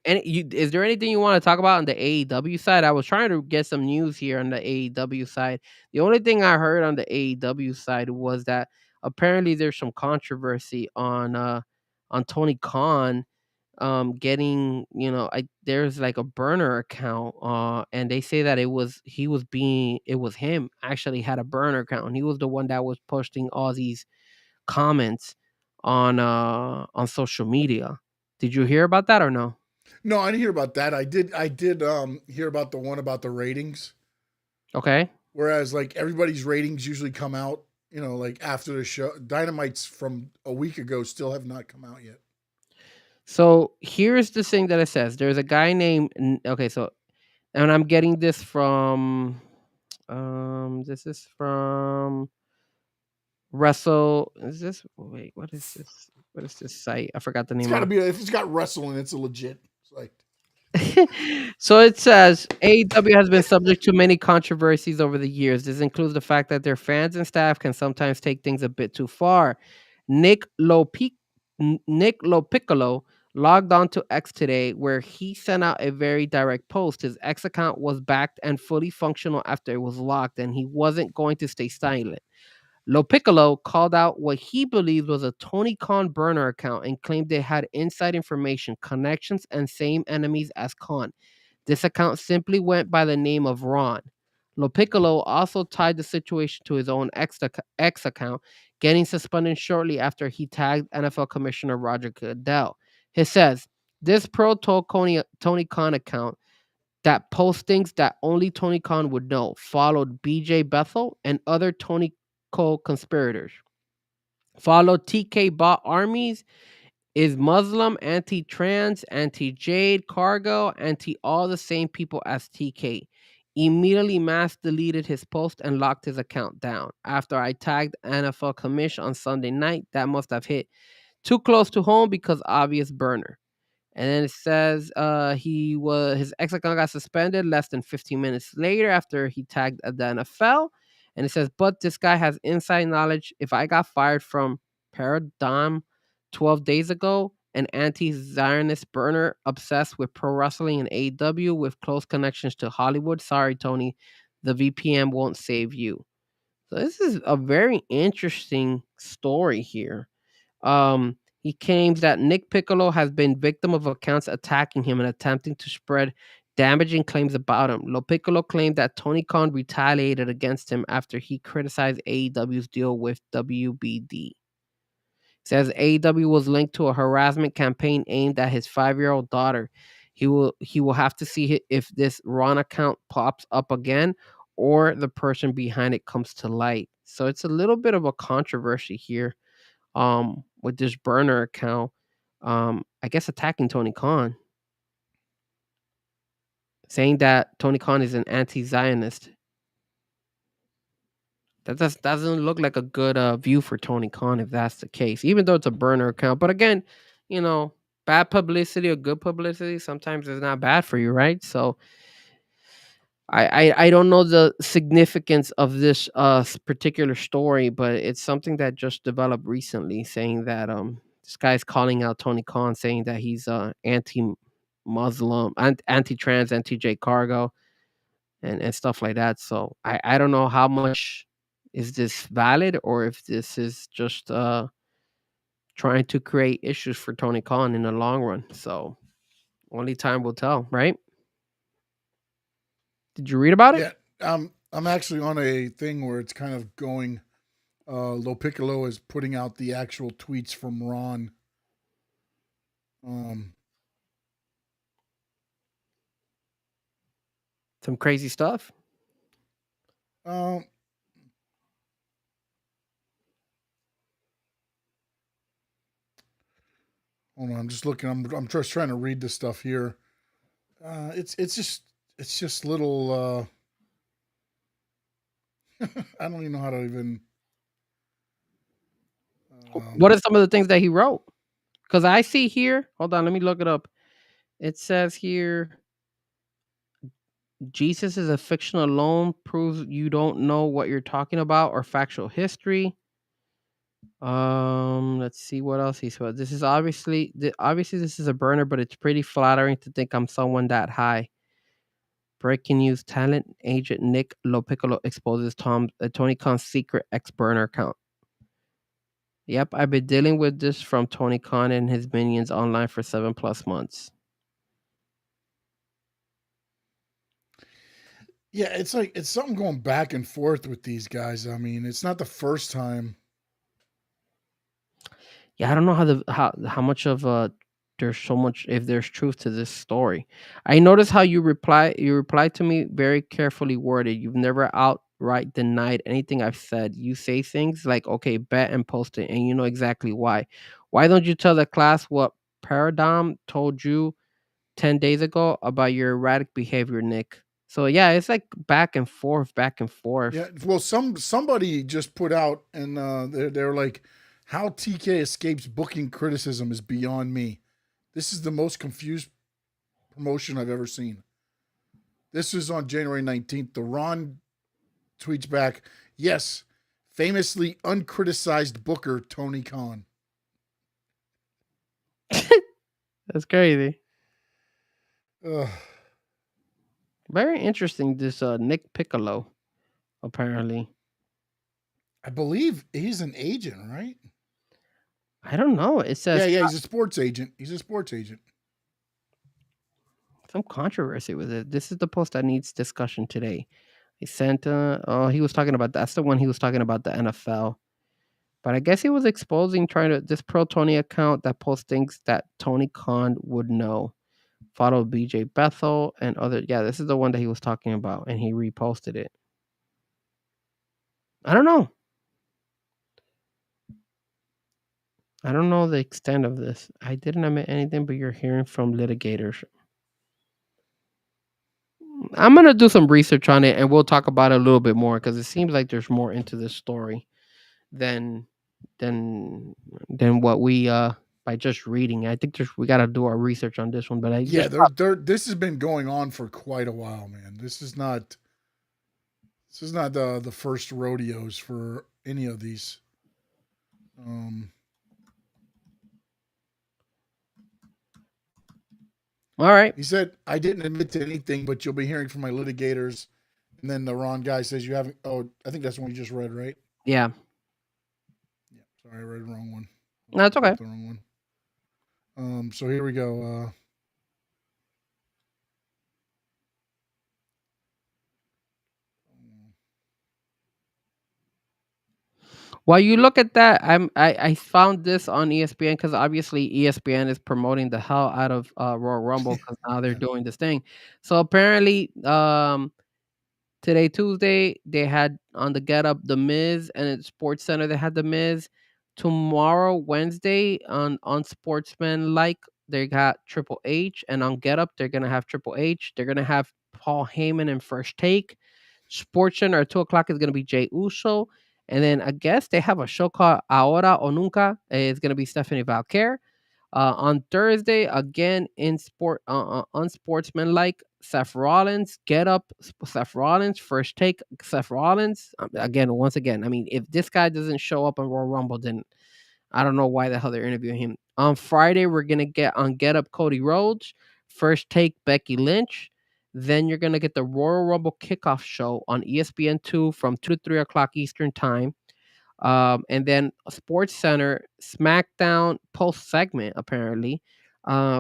is there anything you want to talk about on the AEW side? I was trying to get some news here on the AEW side. The only thing I heard on the AEW side was that apparently there's some controversy on Tony Khan getting, there's like a burner account and they say that it was him actually had a burner account and he was the one that was posting all these comments on social media. Did you hear about that or no? No, I didn't hear about that. I did hear about the one about the ratings. Okay. Whereas like everybody's ratings usually come out, like after the show. Dynamite's from a week ago still have not come out yet. So here's the thing that it says. There's a guy named okay, so and I'm getting this from this is from Russell. Is this wait, what is this? What is this site? I forgot the It's name got to of. be if it's got wrestling, it's a legit site. So it says AEW has been subject to many controversies over the years. This includes the fact that their fans and staff can sometimes take things a bit too far. Nick Lopi- Nick Lopiccolo logged on to X today, where he sent out a very direct post. His X account was backed and fully functional after it was locked, and he wasn't going to stay silent. Lo Piccolo called out what he believed was a Tony Khan burner account and claimed they had inside information, connections, and same enemies as Khan. This account simply went by the name of Ron. Lo Piccolo also tied the situation to his own X account, getting suspended shortly after he tagged NFL Commissioner Roger Goodell. He says, this Tony Khan account that posts things that only Tony Khan would know followed BJ Bethel and other Tony co-conspirators. Followed TK bot armies is Muslim, anti-trans, anti-Jade, Cargo, anti all the same people as TK. Immediately mass deleted his post and locked his account down. After I tagged NFL Commish on Sunday night, that must have hit too close to home because obvious burner. And then it says his ex account got suspended less than 15 minutes later after he tagged the NFL. And it says, but this guy has inside knowledge. If I got fired from Paradigm 12 days ago, an anti-Zionist burner obsessed with pro wrestling and AEW with close connections to Hollywood. Sorry, Tony, the VPN won't save you. So this is a very interesting story here. He claims that Nick Piccolo has been victim of accounts attacking him and attempting to spread damaging claims about him. Lo Piccolo claimed that Tony Khan retaliated against him after he criticized AEW's deal with WBD. Says AEW was linked to a harassment campaign aimed at his 5-year-old daughter. He will have to see if this Ron account pops up again or the person behind it comes to light. So it's a little bit of a controversy here with this burner account, I guess attacking Tony Khan, saying that Tony Khan is an anti-Zionist. That doesn't look like a good view for Tony Khan if that's the case, even though it's a burner account. But again, you know, bad publicity or good publicity sometimes is not bad for you, right? So I don't know the significance of this particular story, but it's something that just developed recently, saying that this guy's calling out Tony Khan, saying that he's anti-Muslim, anti-trans, anti-J cargo, and stuff like that. So I don't know how much is this valid or if this is just trying to create issues for Tony Khan in the long run. So only time will tell, right? Did you read about it? Yeah, I'm actually on a thing where it's kind of going. Lo Piccolo is putting out the actual tweets from Ron. Some crazy stuff. Um, Hold on, I'm just looking. I'm just trying to read this stuff here. It's just little. I don't even know how to even. What are some of the things that he wrote? Because I see here, hold on, let me look it up. It says here, Jesus is a fiction alone proves you don't know what you're talking about or factual history. Let's see what else he said. This is obviously this is a burner, but it's pretty flattering to think I'm someone that high. Breaking news: talent agent Nick Lopiccolo exposes Tony Khan's secret ex burner account. Yep, I've been dealing with this from Tony Khan and his minions online for 7+ months. Yeah, it's like it's something going back and forth with these guys. I mean, it's not the first time. Yeah, I don't know how much of there's so much if there's truth to this story. I noticed how you replied to me very carefully worded. You've never outright denied anything I've said. You say things like, okay, bet and post it, and you know exactly why. Why don't you tell the class what Paradigm told you 10 days ago about your erratic behavior, Nick. So yeah, it's like back and forth, back and Yeah. forth. Well, somebody just put out, and they're like, how TK escapes booking criticism is beyond me. This is the most confused promotion I've ever seen. This is on January 19th. The Ron tweets back, yes, famously uncriticized booker Tony Khan. That's crazy. Ugh. Very interesting. This Nick Piccolo, apparently. I believe he's an agent, right? I don't know. It says Yeah, he's a sports agent. He's a sports agent. some controversy with it. This is the post that needs discussion today. He sent. He was talking about that's the one he was talking about the NFL. But I guess he was exposing trying to this pro Tony account that posts things that Tony Khan would know. Follow BJ Bethel and other. Yeah, this is the one that he was talking about, and he reposted it. I don't know. I don't know the extent of this. I didn't admit anything, but you're hearing from litigators. I'm gonna do some research on it, and we'll talk about it a little bit more because it seems like there's more into this story than than than what we by just reading. I think we got to do our research on this one. But Yeah, this has been going on for quite a while, man. This is not the first rodeos for any of these. All right. He said, I didn't admit to anything, but you'll be hearing from my litigators. And then the Ron guy says, you haven't. Oh, I think that's the one you just read, right? Yeah. Yeah. Sorry, I read the wrong one. No, it's okay. The wrong one. So here we go. While you look at that, I found this on ESPN because obviously ESPN is promoting the hell out of Royal Rumble because now they're Yeah. doing this thing. So apparently, today Tuesday they had on the Get Up the Miz, and at Sports Center they had the Miz. Tomorrow Wednesday on Sportsman like they got Triple H, and on Get Up they're gonna have Triple H. They're gonna have Paul Heyman in First Take. Sports Center at 2 o'clock is gonna be Jay Uso, and then I guess they have a show called Ahora o Nunca. It's gonna be Stephanie Valquer. On Thursday, again in unsportsmanlike, Seth Rollins, Get Up, Seth Rollins, First Take, Seth Rollins. Again, once again, I mean, if this guy doesn't show up on Royal Rumble, then I don't know why the hell they're interviewing him. On Friday, we're gonna get on Get Up Cody Rhodes, First Take Becky Lynch. Then you're gonna get the Royal Rumble kickoff show on ESPN2 from 2 to 3 o'clock Eastern time. And then a Sports Center SmackDown post segment apparently,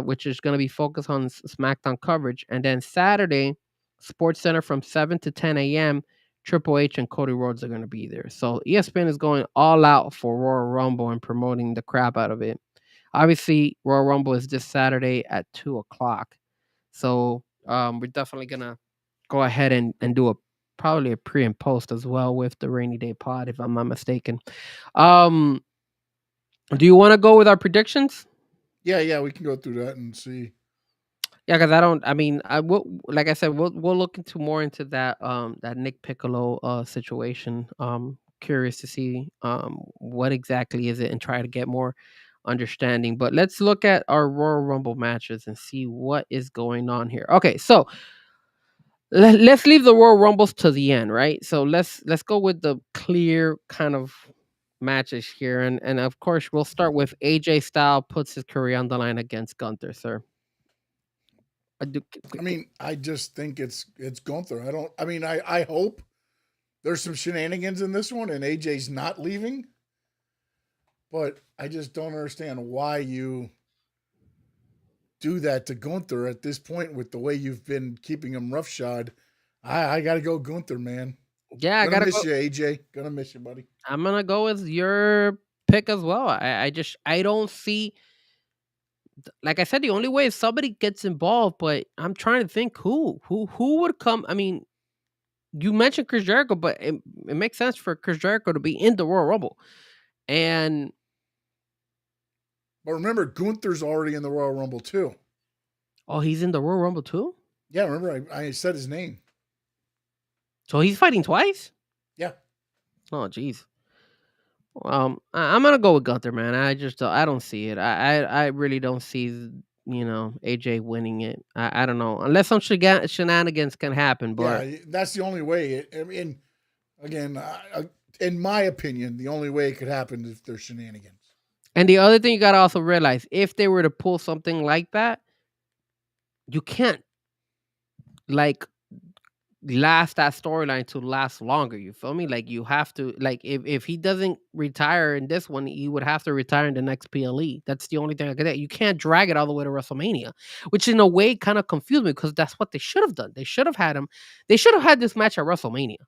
which is going to be focused on SmackDown coverage. And then Saturday, Sports Center from 7 to 10 a.m. Triple H and Cody Rhodes are going to be there. So ESPN is going all out for Royal Rumble and promoting the crap out of it. Obviously, Royal Rumble is this Saturday at 2 o'clock. So we're definitely going to go ahead and do probably a pre and post as well with the Rainy Day Pod, if I'm not mistaken. Do you want to go with our predictions? Yeah, we can go through that and see. Yeah, because I mean, I will. Like I said, we'll look into more into that that Nick Piccolo situation. Curious to see what exactly is it and try to get more understanding. But let's look at our Royal Rumble matches and see what is going on here. Okay, so let's leave the Royal Rumbles to the end, right? So let's go with the clear kind of matches here, and of course we'll start with AJ Styles puts his career on the line against Gunther, sir. I mean, I just think it's Gunther. I hope there's some shenanigans in this one and AJ's not leaving, but I just don't understand why you do that to Gunther at this point with the way you've been keeping him roughshod. I gotta go Gunther, man. Yeah, I gotta miss you, AJ. Gonna miss you, buddy. I'm gonna go with your pick as well. I don't see. Like I said, the only way is somebody gets involved, but I'm trying to think who would come. I mean, you mentioned Chris Jericho, but it makes sense for Chris Jericho to be in the Royal Rumble, and But remember, Gunther's already in the Royal Rumble too. Oh, he's in the Royal Rumble too? Yeah, remember I said his name. So he's fighting twice? Yeah. Oh, jeez. I'm gonna go with Gunther, man. I don't see it. I really don't see AJ winning it. I don't know unless some shenanigans can happen. But Yeah, that's the only way. I mean, again, in my opinion, the only way it could happen is if there's shenanigans. and the other thing you gotta also realize, if they were to pull something like that, you can't like last that storyline to last longer. You feel me? Like you have to if he doesn't retire in this one, he would have to retire in the next PLE. That's the only thing I could say. You can't drag it all the way to WrestleMania, which in a way kind of confused me because that's what they should have done. They should have had him. They should have had this match at WrestleMania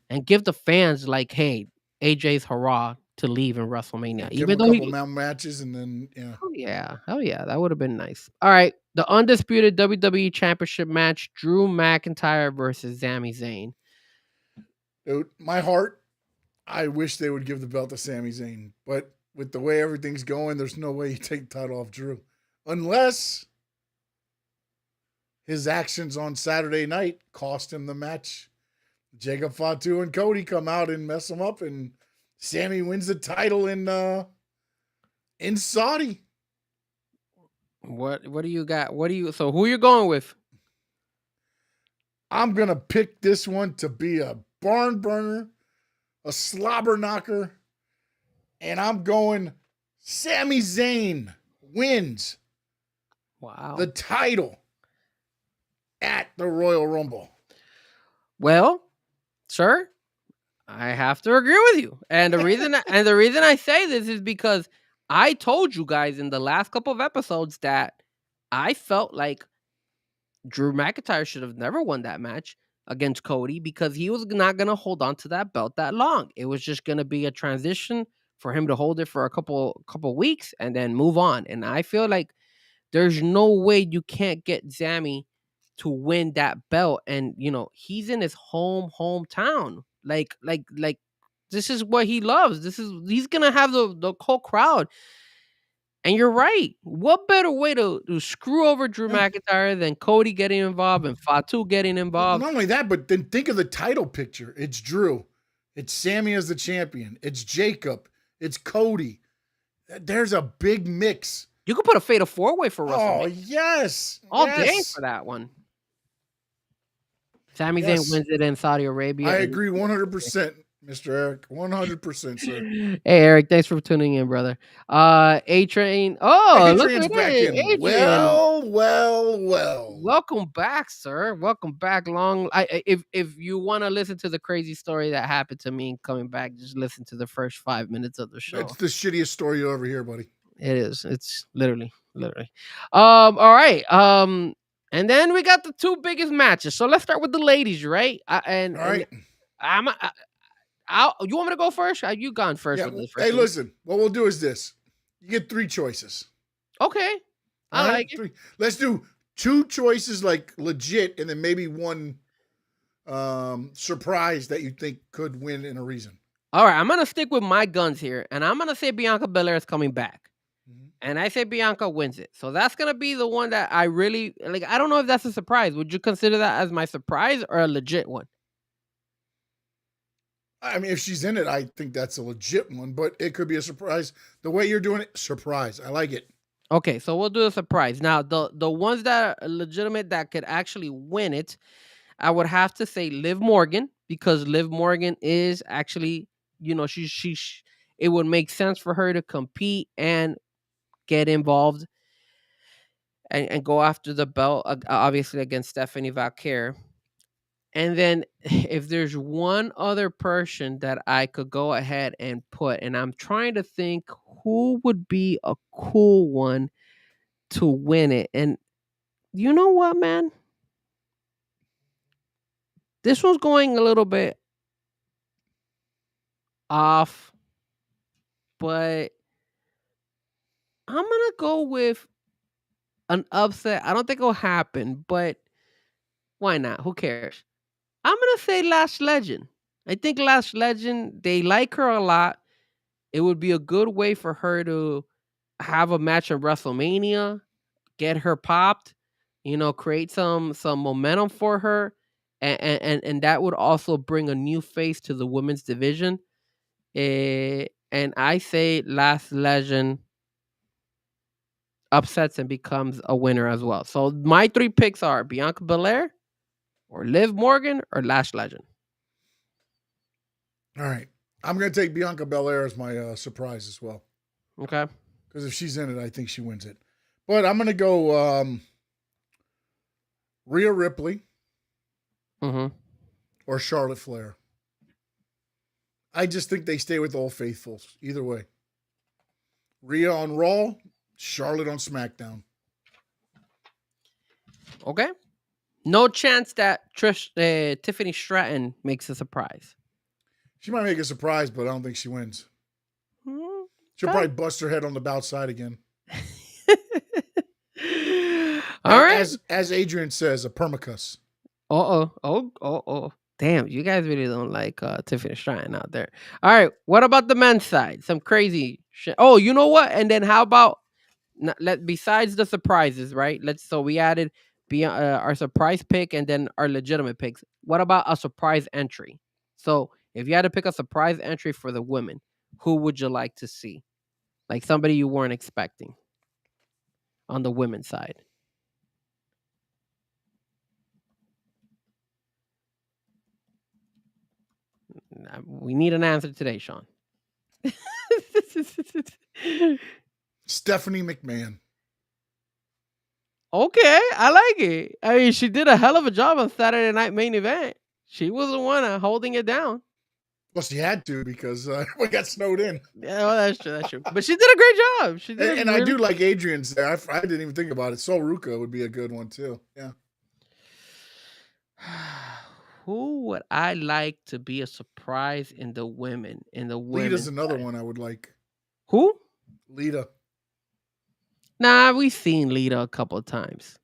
and give the fans like, hey, AJ's hurrah to leave in WrestleMania. Give him a couple matches and then Oh yeah, that would have been nice. All right, the undisputed WWE Championship match: Drew McIntyre versus Sami Zayn. Dude, my heart, I wish they would give the belt to Sami Zayn, but with the way everything's going, there's no way you take the title off Drew, unless his actions on Saturday night cost him the match. Jacob Fatu and Cody come out and mess him up, and Sammy wins the title in Saudi. What do you got? So who you going with? I'm gonna pick this one to be a barn burner, a slobber knocker, and I'm going Sami Zayn wins the title at the Royal Rumble. Well, sir, I have to agree with you. And the reason I say this is because I told you guys in the last couple of episodes that I felt like Drew McIntyre should have never won that match against Cody because he was not going to hold on to that belt that long. It was just going to be a transition for him to hold it for a couple weeks and then move on. And I feel like there's no way you can't get Sami to win that belt. And he's in his hometown. Like this is what he loves. He's gonna have the whole crowd. And you're right. What better way to screw over Drew McIntyre than Cody getting involved and Fatu getting involved? Not only that, but then think of the title picture. It's Drew. It's Sami as the champion. It's Jacob. It's Cody. There's a big mix. You could put a fatal four-way for WrestleMania. Oh, yes. All day for that one. Sami Zayn wins it in Saudi Arabia. I agree 100%. Mr. Eric, 100%, sir. Hey, Eric, thanks for tuning in, brother. A-Train. Oh, look at back in. Adrian. Well. Welcome back, sir. Welcome back. If you want to listen to the crazy story that happened to me coming back, just listen to the first 5 minutes of the show. It's the shittiest story you'll ever hear, buddy. It is. It's literally. All right. And then we got the two biggest matches. So let's start with the ladies, right? All right. You want me to go first? You gone first with this? Hey, listen. What we'll do is this: you get 3 choices. Okay, I like it. 3. Let's do 2 choices, like legit, and then maybe 1 surprise that you think could win in a reason. All right, I'm gonna stick with my guns here, and I'm gonna say Bianca Belair is coming back, and I say Bianca wins it. So that's gonna be the one that I really like. I don't know if that's a surprise. Would you consider that as my surprise or a legit one? I mean, if she's in it, I think that's a legit one, but it could be a surprise. The way you're doing it, surprise. I like it. Okay, so we'll do a surprise. Now, the ones that are legitimate that could actually win it, I would have to say Liv Morgan, because Liv Morgan is actually, it would make sense for her to compete and get involved and go after the belt, obviously against Stephanie Valkyrie. And then if there's one other person that I could go ahead and put, and I'm trying to think who would be a cool one to win it. And you know what, man? This one's going a little bit off, but I'm going to go with an upset. I don't think it'll happen, but why not? Who cares? I'm going to say Lash Legend. I think Lash Legend, they like her a lot. It would be a good way for her to have a match at WrestleMania, get her popped, create some momentum for her, and that would also bring a new face to the women's division. And I say Last Legend upsets and becomes a winner as well. So my 3 picks are Bianca Belair, or Liv Morgan, or Last Legend. All right. I'm going to take Bianca Belair as my surprise as well. Okay. Because if she's in it, I think she wins it. But I'm going to go Rhea Ripley or Charlotte Flair. I just think they stay with the Old Faithfuls. Either way. Rhea on Raw, Charlotte on SmackDown. Okay. No chance that Tiffany Stratton makes a surprise. She might make a surprise, but I don't think she wins. She'll probably bust her head on the bout side again. All right. As Adrian says, a permacuss. Oh. Damn, you guys really don't like Tiffany Stratton out there. All right. What about the men's side? Some crazy shit. Oh, you know what? And then how about besides the surprises, right? So we added our surprise pick and then our legitimate picks. What about a surprise entry? So if you had to pick a surprise entry for the women, who would you like to see? Like somebody you weren't expecting on the women's side. We need an answer today, Sean. Stephanie McMahon. Okay, I like it. I mean, she did a hell of a job on Saturday Night Main Event. She was the one holding it down. Well, she had to because we got snowed in. Yeah, well, that's true. But she did a great job. She did, and I do like Adrian's there. I didn't even think about it. Sol Ruca would be a good one too. Yeah. Who would I like to be a surprise in the women? Lita's another one I would like. Who? Lita. Nah, we've seen Lita a couple of times.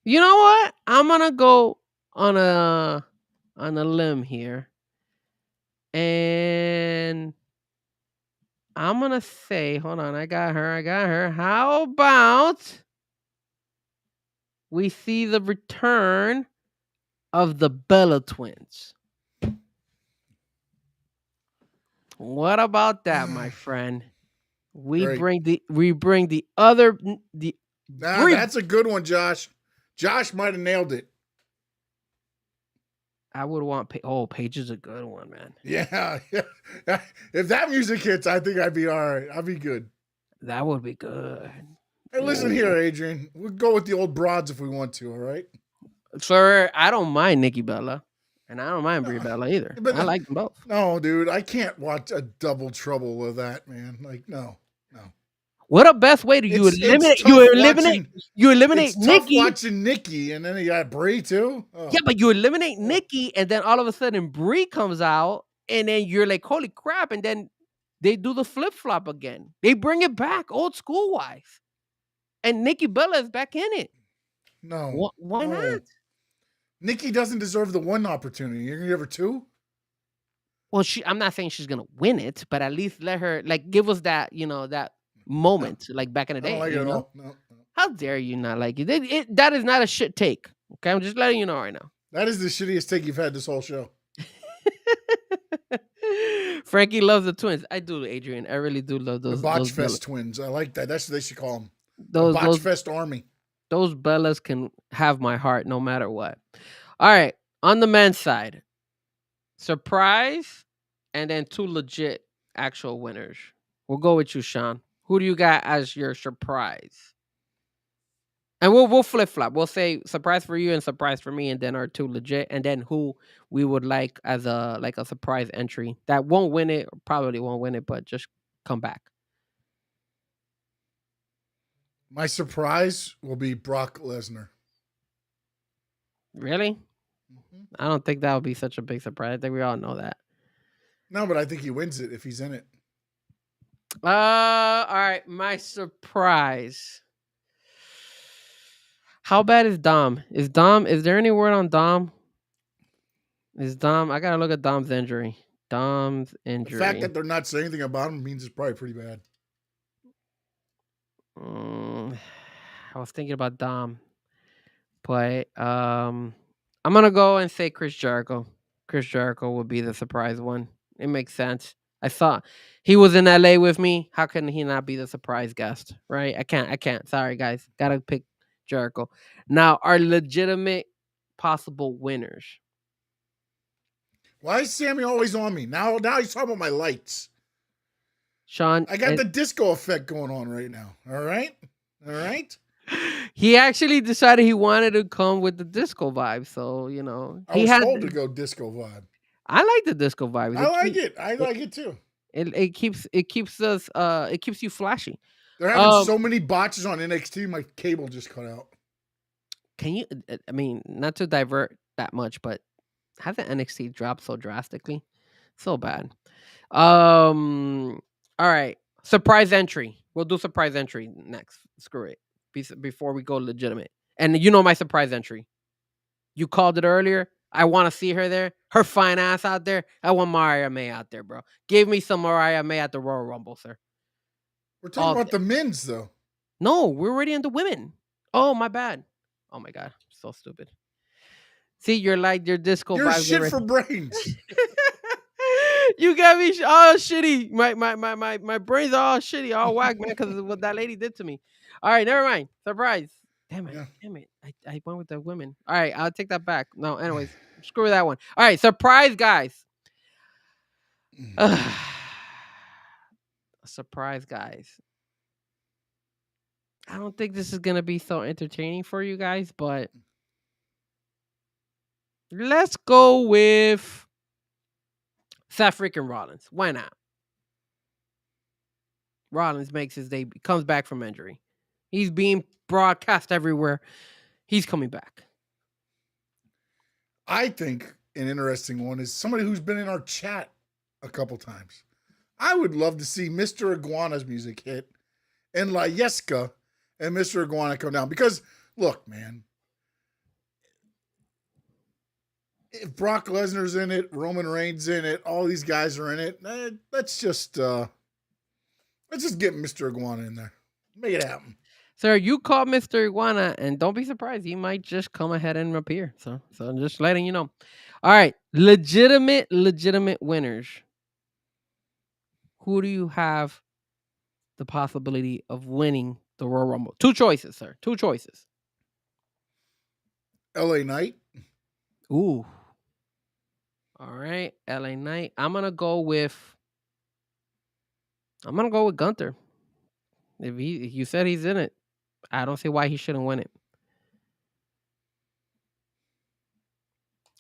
You know what? I'm gonna go on a limb here. And I'm going to say, hold on, I got her. How about we see the return of the Bella Twins? What about that, my friend? We bring the other. That's a good one, Josh. Josh might have nailed it. I would want. Paige is a good one, man. Yeah. If that music hits, I think I'd be all right. I'd be good. That would be good. Hey, listen here, Adrian. We'll go with the old broads if we want to. All right. Sir, I don't mind Nikki Bella, and I don't mind Brie Bella either. But I like them both. No, dude, I can't watch a double trouble of that, man. Like, no. What a best way to eliminate It's Nikki. Tough watching Nikki, and then you got Brie too. Oh. Yeah, but you eliminate Nikki, and then all of a sudden Brie comes out, and then you're like, holy crap! And then they do the flip flop again. They bring it back, old school wise, and Nikki Bella is back in it. No, why not? Nikki doesn't deserve the one opportunity. You're gonna give her two. Well, I'm not saying she's gonna win it, but at least let her give us that, that moment, like back in the day. I don't like it at all. No. How dare you not like it? That is not a shit take. Okay, I'm just letting you know right now. That is the shittiest take you've had this whole show. Frankie loves the twins. I do, Adrian. I really do love those. The Botch Fest twins. I like that. That's what they should call them. Those Botch Fest Army. Those Bellas can have my heart no matter what. All right, on the men's side, surprise, and then 2 legit actual winners. We'll go with you, Sean. Who do you got as your surprise? And we'll flip flop. We'll say surprise for you and surprise for me, and then our 2 legit, and then who we would like as a surprise entry that won't win it, or probably won't win it, but just come back. My surprise will be Brock Lesnar. Really? Mm-hmm. I don't think that would be such a big surprise. I think we all know that. No, but I think he wins it if he's in it. All right. My surprise. How bad is Dom? Is there any word on Dom? I gotta look at Dom's injury. The fact that they're not saying anything about him means it's probably pretty bad. Mm, I was thinking about Dom, but I'm gonna go and say Chris Jericho. Chris Jericho would be the surprise one. It makes sense. I thought he was in LA with me. How can he not be the surprise guest? Right? I can't. I can't. Sorry, guys. Gotta pick Jericho. Now, our legitimate possible winners. Why is Sammy always on me? Now he's talking about my lights. Sean, I got the disco effect going on right now. All right? All right? he actually decided he wanted to come with the disco vibe. So, I was told to go disco vibe. I like the disco vibe. I like it. I like it too. It keeps us it keeps you flashy. They're having so many botches on NXT, my cable just cut out. Can you I mean, not to divert that much, but hasn't NXT dropped so drastically? So bad. All right. Surprise entry. We'll do surprise entry next. Screw it. Before we go legitimate. And you know my surprise entry. You called it earlier. I want to see her there. Her fine ass out there. I want Mariah May out there, bro. Give me some Mariah May at the Royal Rumble, sir. We're talking about the men's, though. No, we're already into women. Oh, my bad. Oh, my God. So stupid. See, you're like your disco You're vibes shit already. for brains. You got me all shitty. My brains are all shitty, all whack, man, because of what that lady did to me. All right, never mind. Surprise. Damn it. Yeah. Damn it. I went with the women. All right, I'll take that back. No, anyways, screw that one. All right, surprise, guys. Surprise, guys. I don't think this is going to be so entertaining for you guys, but let's go with Seth freaking Rollins. Why not? Rollins makes his debut, comes back from injury. He's being broadcast everywhere. He's coming back. I think an interesting one is somebody who's been in our chat a couple times. I would love to see Mr. Iguana's music hit and La Yesca and Mr. Iguana come down. Because, look, man, if Brock Lesnar's in it, Roman Reigns in it, all these guys are in it, let's just get Mr. Iguana in there. Make it happen. Sir, you call Mr. Iguana, and don't be surprised. He might just come ahead and appear. So I'm just letting you know. All right. Legitimate winners. Who do you have the possibility of winning the Royal Rumble? Two choices, sir. Two choices. LA Knight. Ooh. All right. LA Knight. I'm going to go with Gunther. If you said he's in it, I don't see why he shouldn't win it.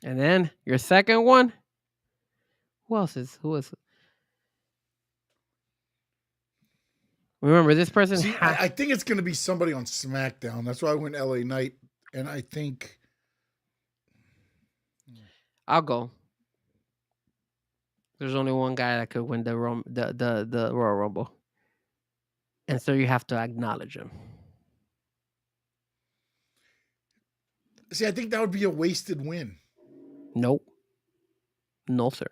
And then your second one. Who is? Remember, this person. See, I think it's going to be somebody on SmackDown. That's why I went LA Knight, and I think I'll go. There's only one guy that could win the Royal Rumble, and so you have to acknowledge him. See, I think that would be a wasted win. Nope. No, sir.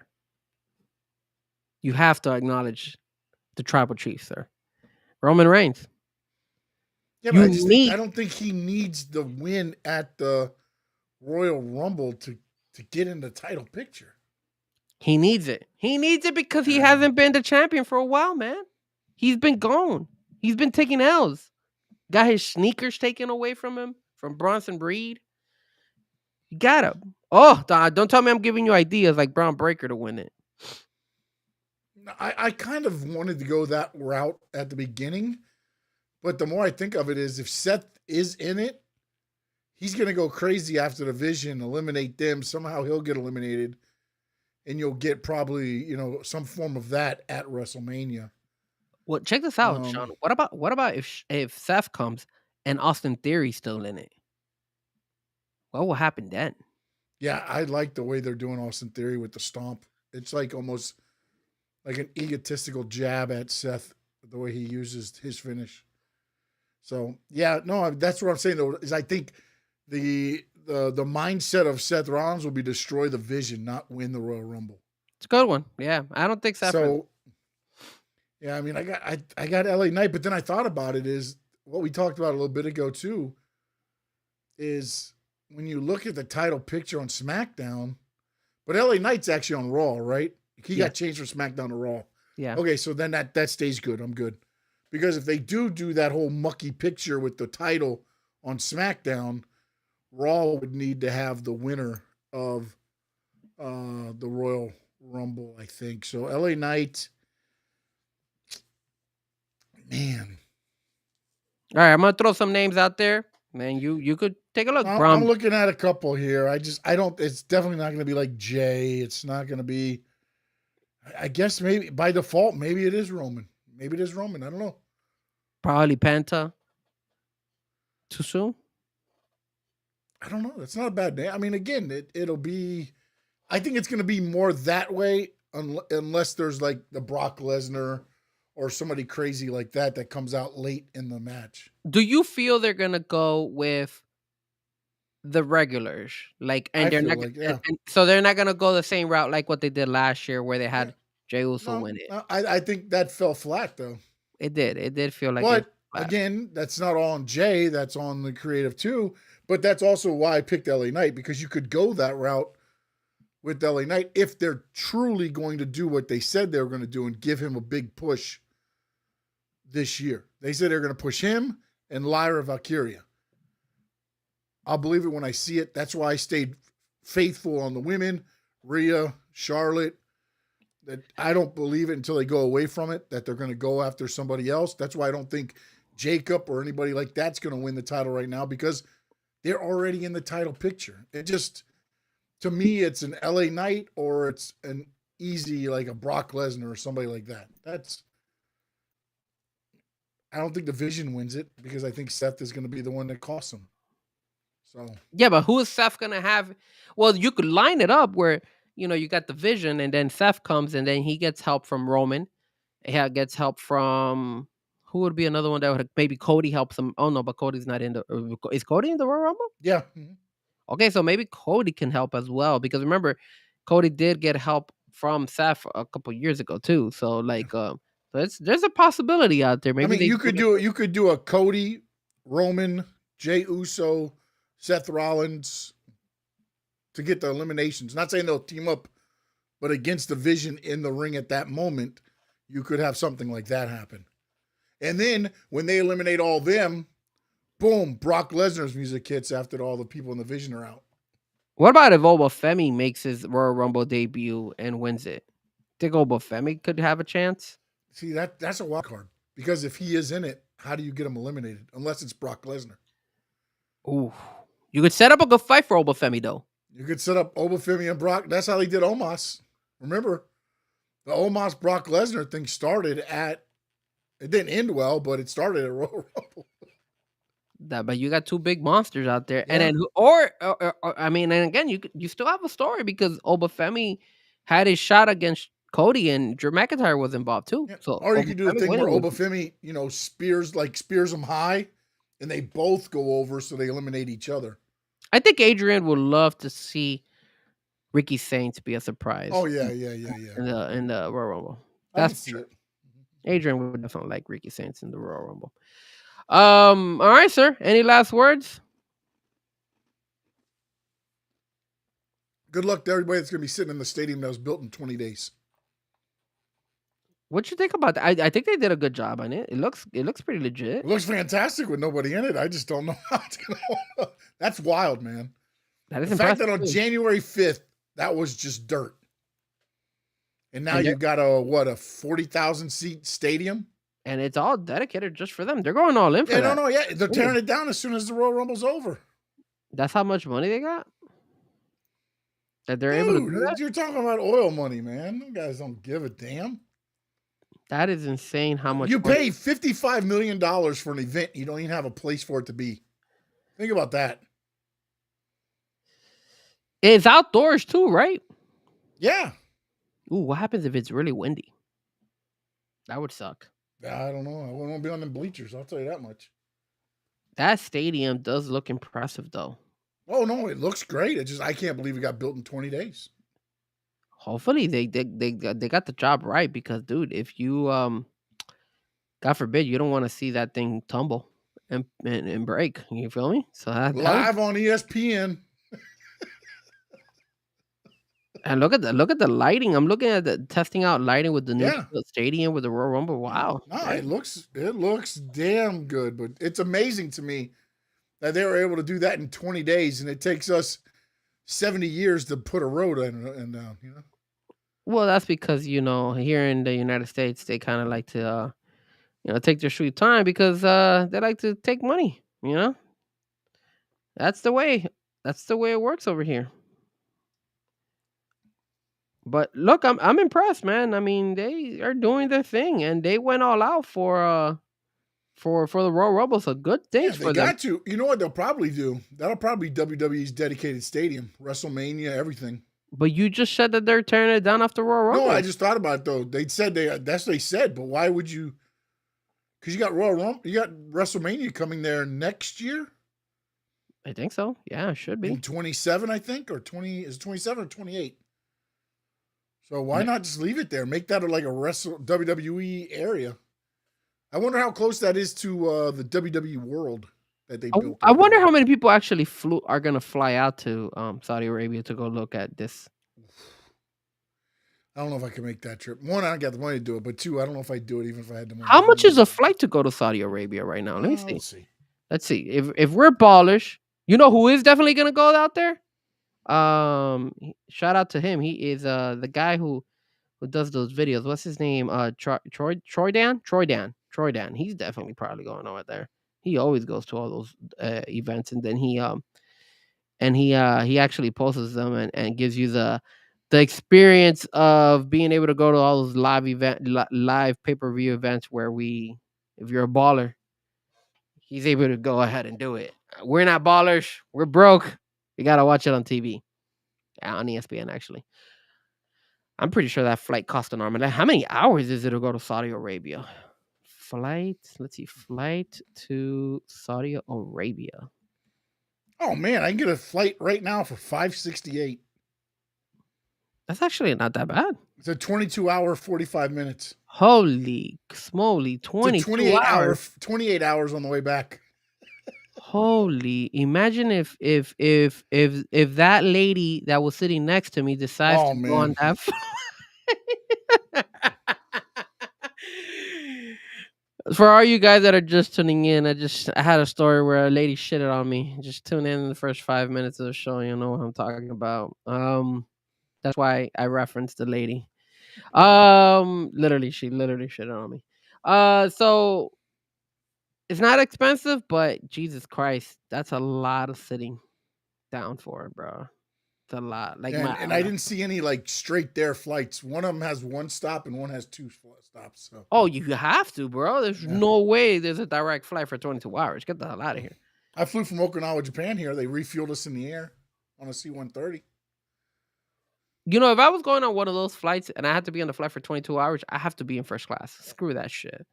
You have to acknowledge the tribal chief, sir. Roman Reigns. Yeah, but I don't think he needs the win at the Royal Rumble to get in the title picture. He needs it. He needs it because he hasn't been the champion for a while, man. He's been gone. He's been taking L's. Got his sneakers taken away from him from Bronson Reed. You got him. Oh, don't tell me I'm giving you ideas like Braun Breaker to win it. I kind of wanted to go that route at the beginning, but the more I think of it is if Seth is in it, he's going to go crazy after the Vision, eliminate them. Somehow he'll get eliminated, and you'll get probably, some form of that at WrestleMania. Well, check this out, Sean. What about if Seth comes and Austin Theory's still in it? What will happen then? Yeah, I like the way they're doing Austin Theory with the stomp. It's like almost like an egotistical jab at Seth, the way he uses his finish. So, yeah, no, that's what I'm saying, though, is I think the mindset of Seth Rollins will be destroy the Vision, not win the Royal Rumble. It's a good one. Yeah, I don't think Seth. So, yeah, I mean, I got LA Knight, but then I thought about it is what we talked about a little bit ago too is when you look at the title picture on SmackDown, but LA Knight's actually on Raw, right? He Yeah. got changed from SmackDown to Raw. Yeah. Okay, so then that stays good. I'm good. Because if they do that whole mucky picture with the title on SmackDown, Raw would need to have the winner of the Royal Rumble, I think. So LA Knight, man. All right, I'm gonna throw some names out there, man. You could take a look. I'm looking at a couple here. I don't. It's definitely not going to be like Jay. It's not going to be. I guess maybe by default, maybe it is Roman. Maybe it is Roman. I don't know. Probably Penta. Too soon? I don't know. That's not a bad name. I mean, again, it'll be. I think it's going to be more that way, unless there's like the Brock Lesnar or somebody crazy like that comes out late in the match. Do you feel they're gonna go with the regulars, like, and I they're feel not, like, yeah. and so they're not gonna go the same route like what they did last year, where they had Jey Uso win it. I think that fell flat though. It did. It did feel like. But again, that's not all on Jay. That's on the creative too. But that's also why I picked LA Knight, because you could go that route with LA Knight if they're truly going to do what they said they were going to do and give him a big push this year. They said they're going to push him and Lyra Valkyria. I'll believe it when I see it. That's why I stayed faithful on the women, Rhea, Charlotte. That I don't believe it until they go away from it, that they're going to go after somebody else. That's why I don't think Jacob or anybody like that's going to win the title right now, because they're already in the title picture. It just, to me, it's an LA Knight or it's an easy, like a Brock Lesnar or somebody like that. I don't think the Vision wins it, because I think Seth is going to be the one that costs him. So yeah, but who is Seth gonna have? Well, you could line it up where you got the Vision, and then Seth comes, and then he gets help from Roman. He gets help from who would be another one that would maybe Cody helps him. Oh no, but Cody's not in the. Is Cody in the Royal Rumble? yeah. Okay, so maybe Cody can help as well, because remember, Cody did get help from Seth a couple years ago too. So like, so there's a possibility out there. Maybe you could do a Cody, Roman, Jey Uso, Seth Rollins to get the eliminations. Not saying they'll team up, but against the Vision in the ring at that moment, you could have something like that happen. And then when they eliminate all them, boom, Brock Lesnar's music hits after all the people in the Vision are out. What about if Obafemi makes his Royal Rumble debut and wins it? Think Obafemi could have a chance? See, that's a wild card, because if he is in it, how do you get him eliminated? Unless it's Brock Lesnar. Ooh, you could set up a good fight for Obafemi though. You could set up Obafemi and Brock. That's how they did Omos. Remember, the Omos Brock Lesnar thing started at. It didn't end well, but it started at Royal Rumble. But you got two big monsters out there, Yeah. and then or I mean, and again, you still have a story, because Obafemi had his shot against Cody, and Drew McIntyre was involved too. Yeah. So Or you could do the Obafemi thing where winning was- Obafemi, spears him high, and they both go over, so they eliminate each other. I think Adrian would love to see Ricky Saints be a surprise. Oh yeah. In the Royal Rumble. I can That's see true. it. Adrian would definitely like Ricky Saints in the Royal Rumble. All right, sir. Any last words? Good luck to everybody that's going to be sitting in the stadium that was built in 20 days. What you think about that? I think they did a good job on it. It looks pretty legit. It looks fantastic with nobody in it. I just don't know how it's going to. That's wild, man. That is The fact that impressive. on January 5th, that was just dirt. And now And you've got a 40,000 seat stadium? And it's all dedicated just for them. They're going all in for Yeah, that. no, yeah. They're tearing it down as soon as the Royal Rumble's over. That's how much money they got? That they're able to do Dude, that? you're talking about oil money, man. You guys don't give a damn. That is insane how much You money- pay $55 million for an event you don't even have a place for it to be. Think about that. It's outdoors too, right? Yeah. Ooh, what happens if it's really windy? That would suck. I don't know. I wouldn't want to be on them bleachers. I'll tell you that much. That stadium does look impressive though. Oh, no. It looks great. I can't believe it got built in 20 days. Hopefully they got the job right, because dude, if you God forbid, you don't want to see that thing tumble and break. You feel me? So that was, Live on ESPN. and look at the lighting. I'm looking at the testing out lighting with the new Yeah. stadium with the Royal Rumble. Wow. No, Hey. it looks damn good, but it's amazing to me that they were able to do that in 20 days, and it takes us 70 years to put a road in and down. You know. Well, that's because here in the United States they kind of like to take their sweet time because they like to take money. That's the way. That's the way it works over here. But look, I'm impressed, man. I mean, they are doing their thing, and they went all out for the Royal Rumble. So good Yeah, things they for them. got to. You know what they'll probably do? That'll probably be WWE's dedicated stadium, WrestleMania, everything. But you just said that they're tearing it down after Royal Rumble. No, I just thought about it though. They said that's what they said, but why would you? Because you got Royal Rumble, you got WrestleMania coming there next year I think so. Yeah, it should be. in 27, I think, or 20 is it 27 or 28. So why not just leave it there? Make that like a WWE area. I wonder how close that is to the WWE World that they built. I wonder how many people actually are gonna fly out to Saudi Arabia to go look at this. I don't know if I can make that trip. One, I don't got the money to do it, but two, I don't know if I'd do it even if I had the money. How much is a flight to go to Saudi Arabia right now? Let me see. Let's see. Let's see. If we're ballers, you know who is definitely gonna go out there? Shout out to him. He is the guy who does those videos. What's his name? Troy Dan. He's definitely probably going over there. He always goes to all those events, and then he actually posts them and gives you the experience of being able to go to all those live pay-per-view events where if you're a baller, he's able to go ahead and do it. We're not ballers. We're broke. You gotta watch it on TV. Yeah, on ESPN actually. I'm pretty sure that flight cost an arm and a leg. How many hours is it to go to Saudi Arabia? Let's see, flight to Saudi Arabia. Oh man, I can get a flight right now for $568. That's actually not that bad. It's a 22-hour, 45 minutes. Holy smoly, 22 hours. 28 hours on the way back. Holy! Imagine if that lady that was sitting next to me decides to go on that flight. For all you guys that are just tuning in, I had a story where a lady shitted on me. Just tune in the first 5 minutes of the show, you know what I'm talking about. That's why I referenced the lady. She literally shitted on me. So it's not expensive, but Jesus Christ, that's a lot of sitting down for it, bro. It's a lot. Like, and I didn't see any like straight there flights. One of them has one stop and one has two stops. So. Oh, you have to, bro. There's no way there's a direct flight for 22 hours. Get the hell out of here. I flew from Okinawa, Japan here. They refueled us in the air on a C-130. You know, if I was going on one of those flights and I had to be on the flight for 22 hours, I have to be in first class. Screw that shit.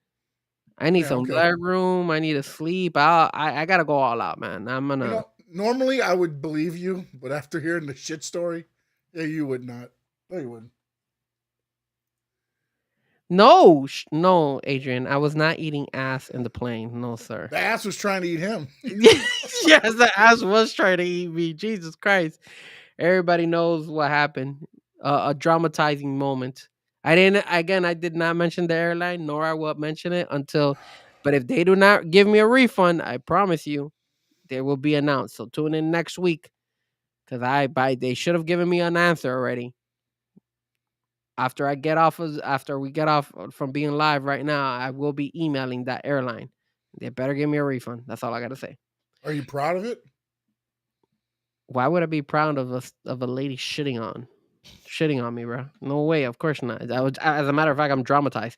I need some leg room. I need to sleep. I gotta go all out, man. I'm gonna. Normally I would believe you, but after hearing the shit story, yeah, you would not. No, you wouldn't. No, Adrian. I was not eating ass in the plane. No, sir. The ass was trying to eat him. Yes, the ass was trying to eat me. Jesus Christ. Everybody knows what happened. A dramatizing moment. I did not mention the airline, nor I will mention it until. But if they do not give me a refund, I promise you, they will be announced. So tune in next week, because they should have given me an answer already. After we get off from being live right now, I will be emailing that airline. They better give me a refund. That's all I gotta say. Are you proud of it? Why would I be proud of a lady shitting on me, bro? No way. Of course not. As a matter of fact, I'm dramatized.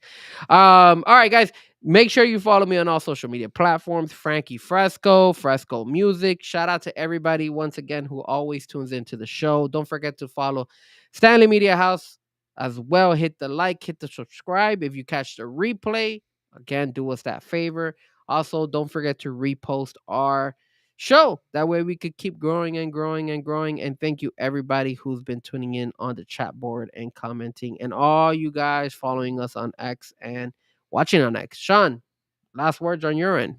All right, guys. Make sure you follow me on all social media platforms. Frankie Fresco Music. Shout out to everybody once again who always tunes into the show. Don't forget to follow Stanley Media House as well. Hit the like, hit the subscribe. If you catch the replay, again, do us that favor. Also, don't forget to repost our show. That way we could keep growing and growing and growing. And thank you everybody who's been tuning in on the chat board and commenting, and all you guys following us on X and watching on X. Sean, last words on your end.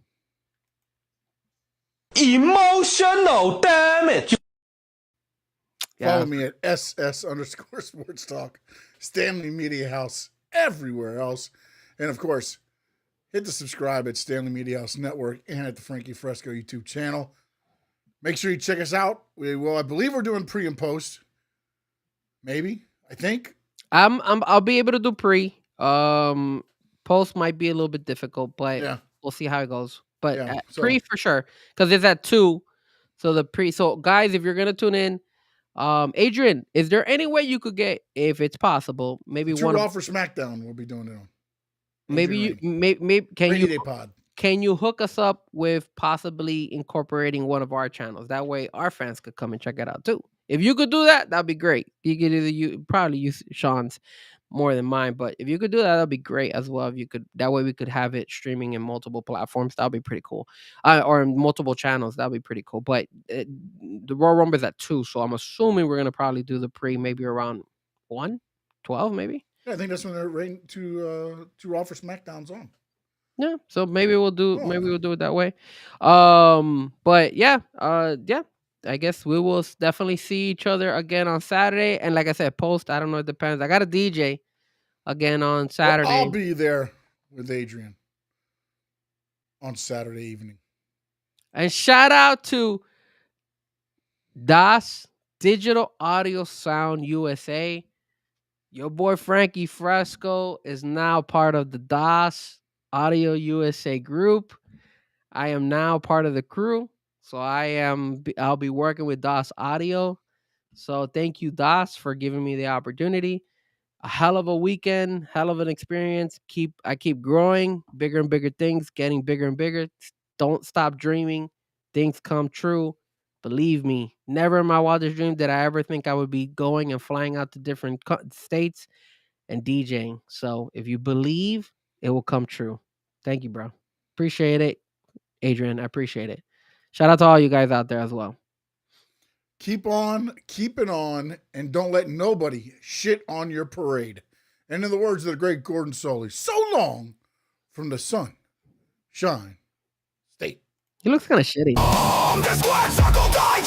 Emotional damage. Yeah. Follow me at SS_Sports Talk, Stanley Media House, everywhere else. And of course, hit the subscribe at Stanley Media House Network and at the Frankie Fresco YouTube channel. Make sure you check us out. I believe we're doing pre and post. Maybe, I think. I'll be able to do pre. Post might be a little bit difficult, but Yeah. we'll see how it goes. But Yeah, pre for sure, because it's at 2. So the pre. So guys, if you're gonna tune in, Adrian, is there any way you could get, if it's possible, maybe Two one Raw of, for SmackDown we'll be doing it on. maybe you Adrian maybe can Rainy Day you Pod. can you hook us up with possibly incorporating one of our channels? That way our fans could come and check it out too. If you could do that, that'd be great. You could probably use Sean's more than mine, but if you could do that, that'd be great as well. If you could, that way we could have it streaming in multiple platforms. That'd be pretty cool. Or in multiple channels. That'd be pretty cool. But the Royal Rumble is at 2, so I'm assuming we're gonna probably do the pre maybe around 1:12 maybe. Yeah, I think that's when they're rating two Raw for SmackDown's on. Yeah, so maybe we'll do Oh. maybe we'll do it that way. But yeah, yeah. I guess we will definitely see each other again on Saturday. And like I said, post, I don't know, it depends. I got a DJ again on Saturday. I'll be there with Adrian on Saturday evening. And shout out to DAS Digital Audio Sound USA. Your boy Frankie Fresco is now part of the DAS Audio USA group. I am now part of the crew. So I'll be working with DAS Audio. So thank you, DAS, for giving me the opportunity. A hell of a weekend, hell of an experience. I keep growing, bigger and bigger things, getting bigger and bigger. Don't stop dreaming. Things come true. Believe me, never in my wildest dream did I ever think I would be going and flying out to different states and DJing. So if you believe, it will come true. Thank you, bro. Appreciate it. Adrian, I appreciate it. Shout out to all you guys out there as well. Keep on keeping on, and don't let nobody shit on your parade. And in the words of the great Gordon Solie, so long from the sun, shine, state. He looks kind of shitty. The squad circle die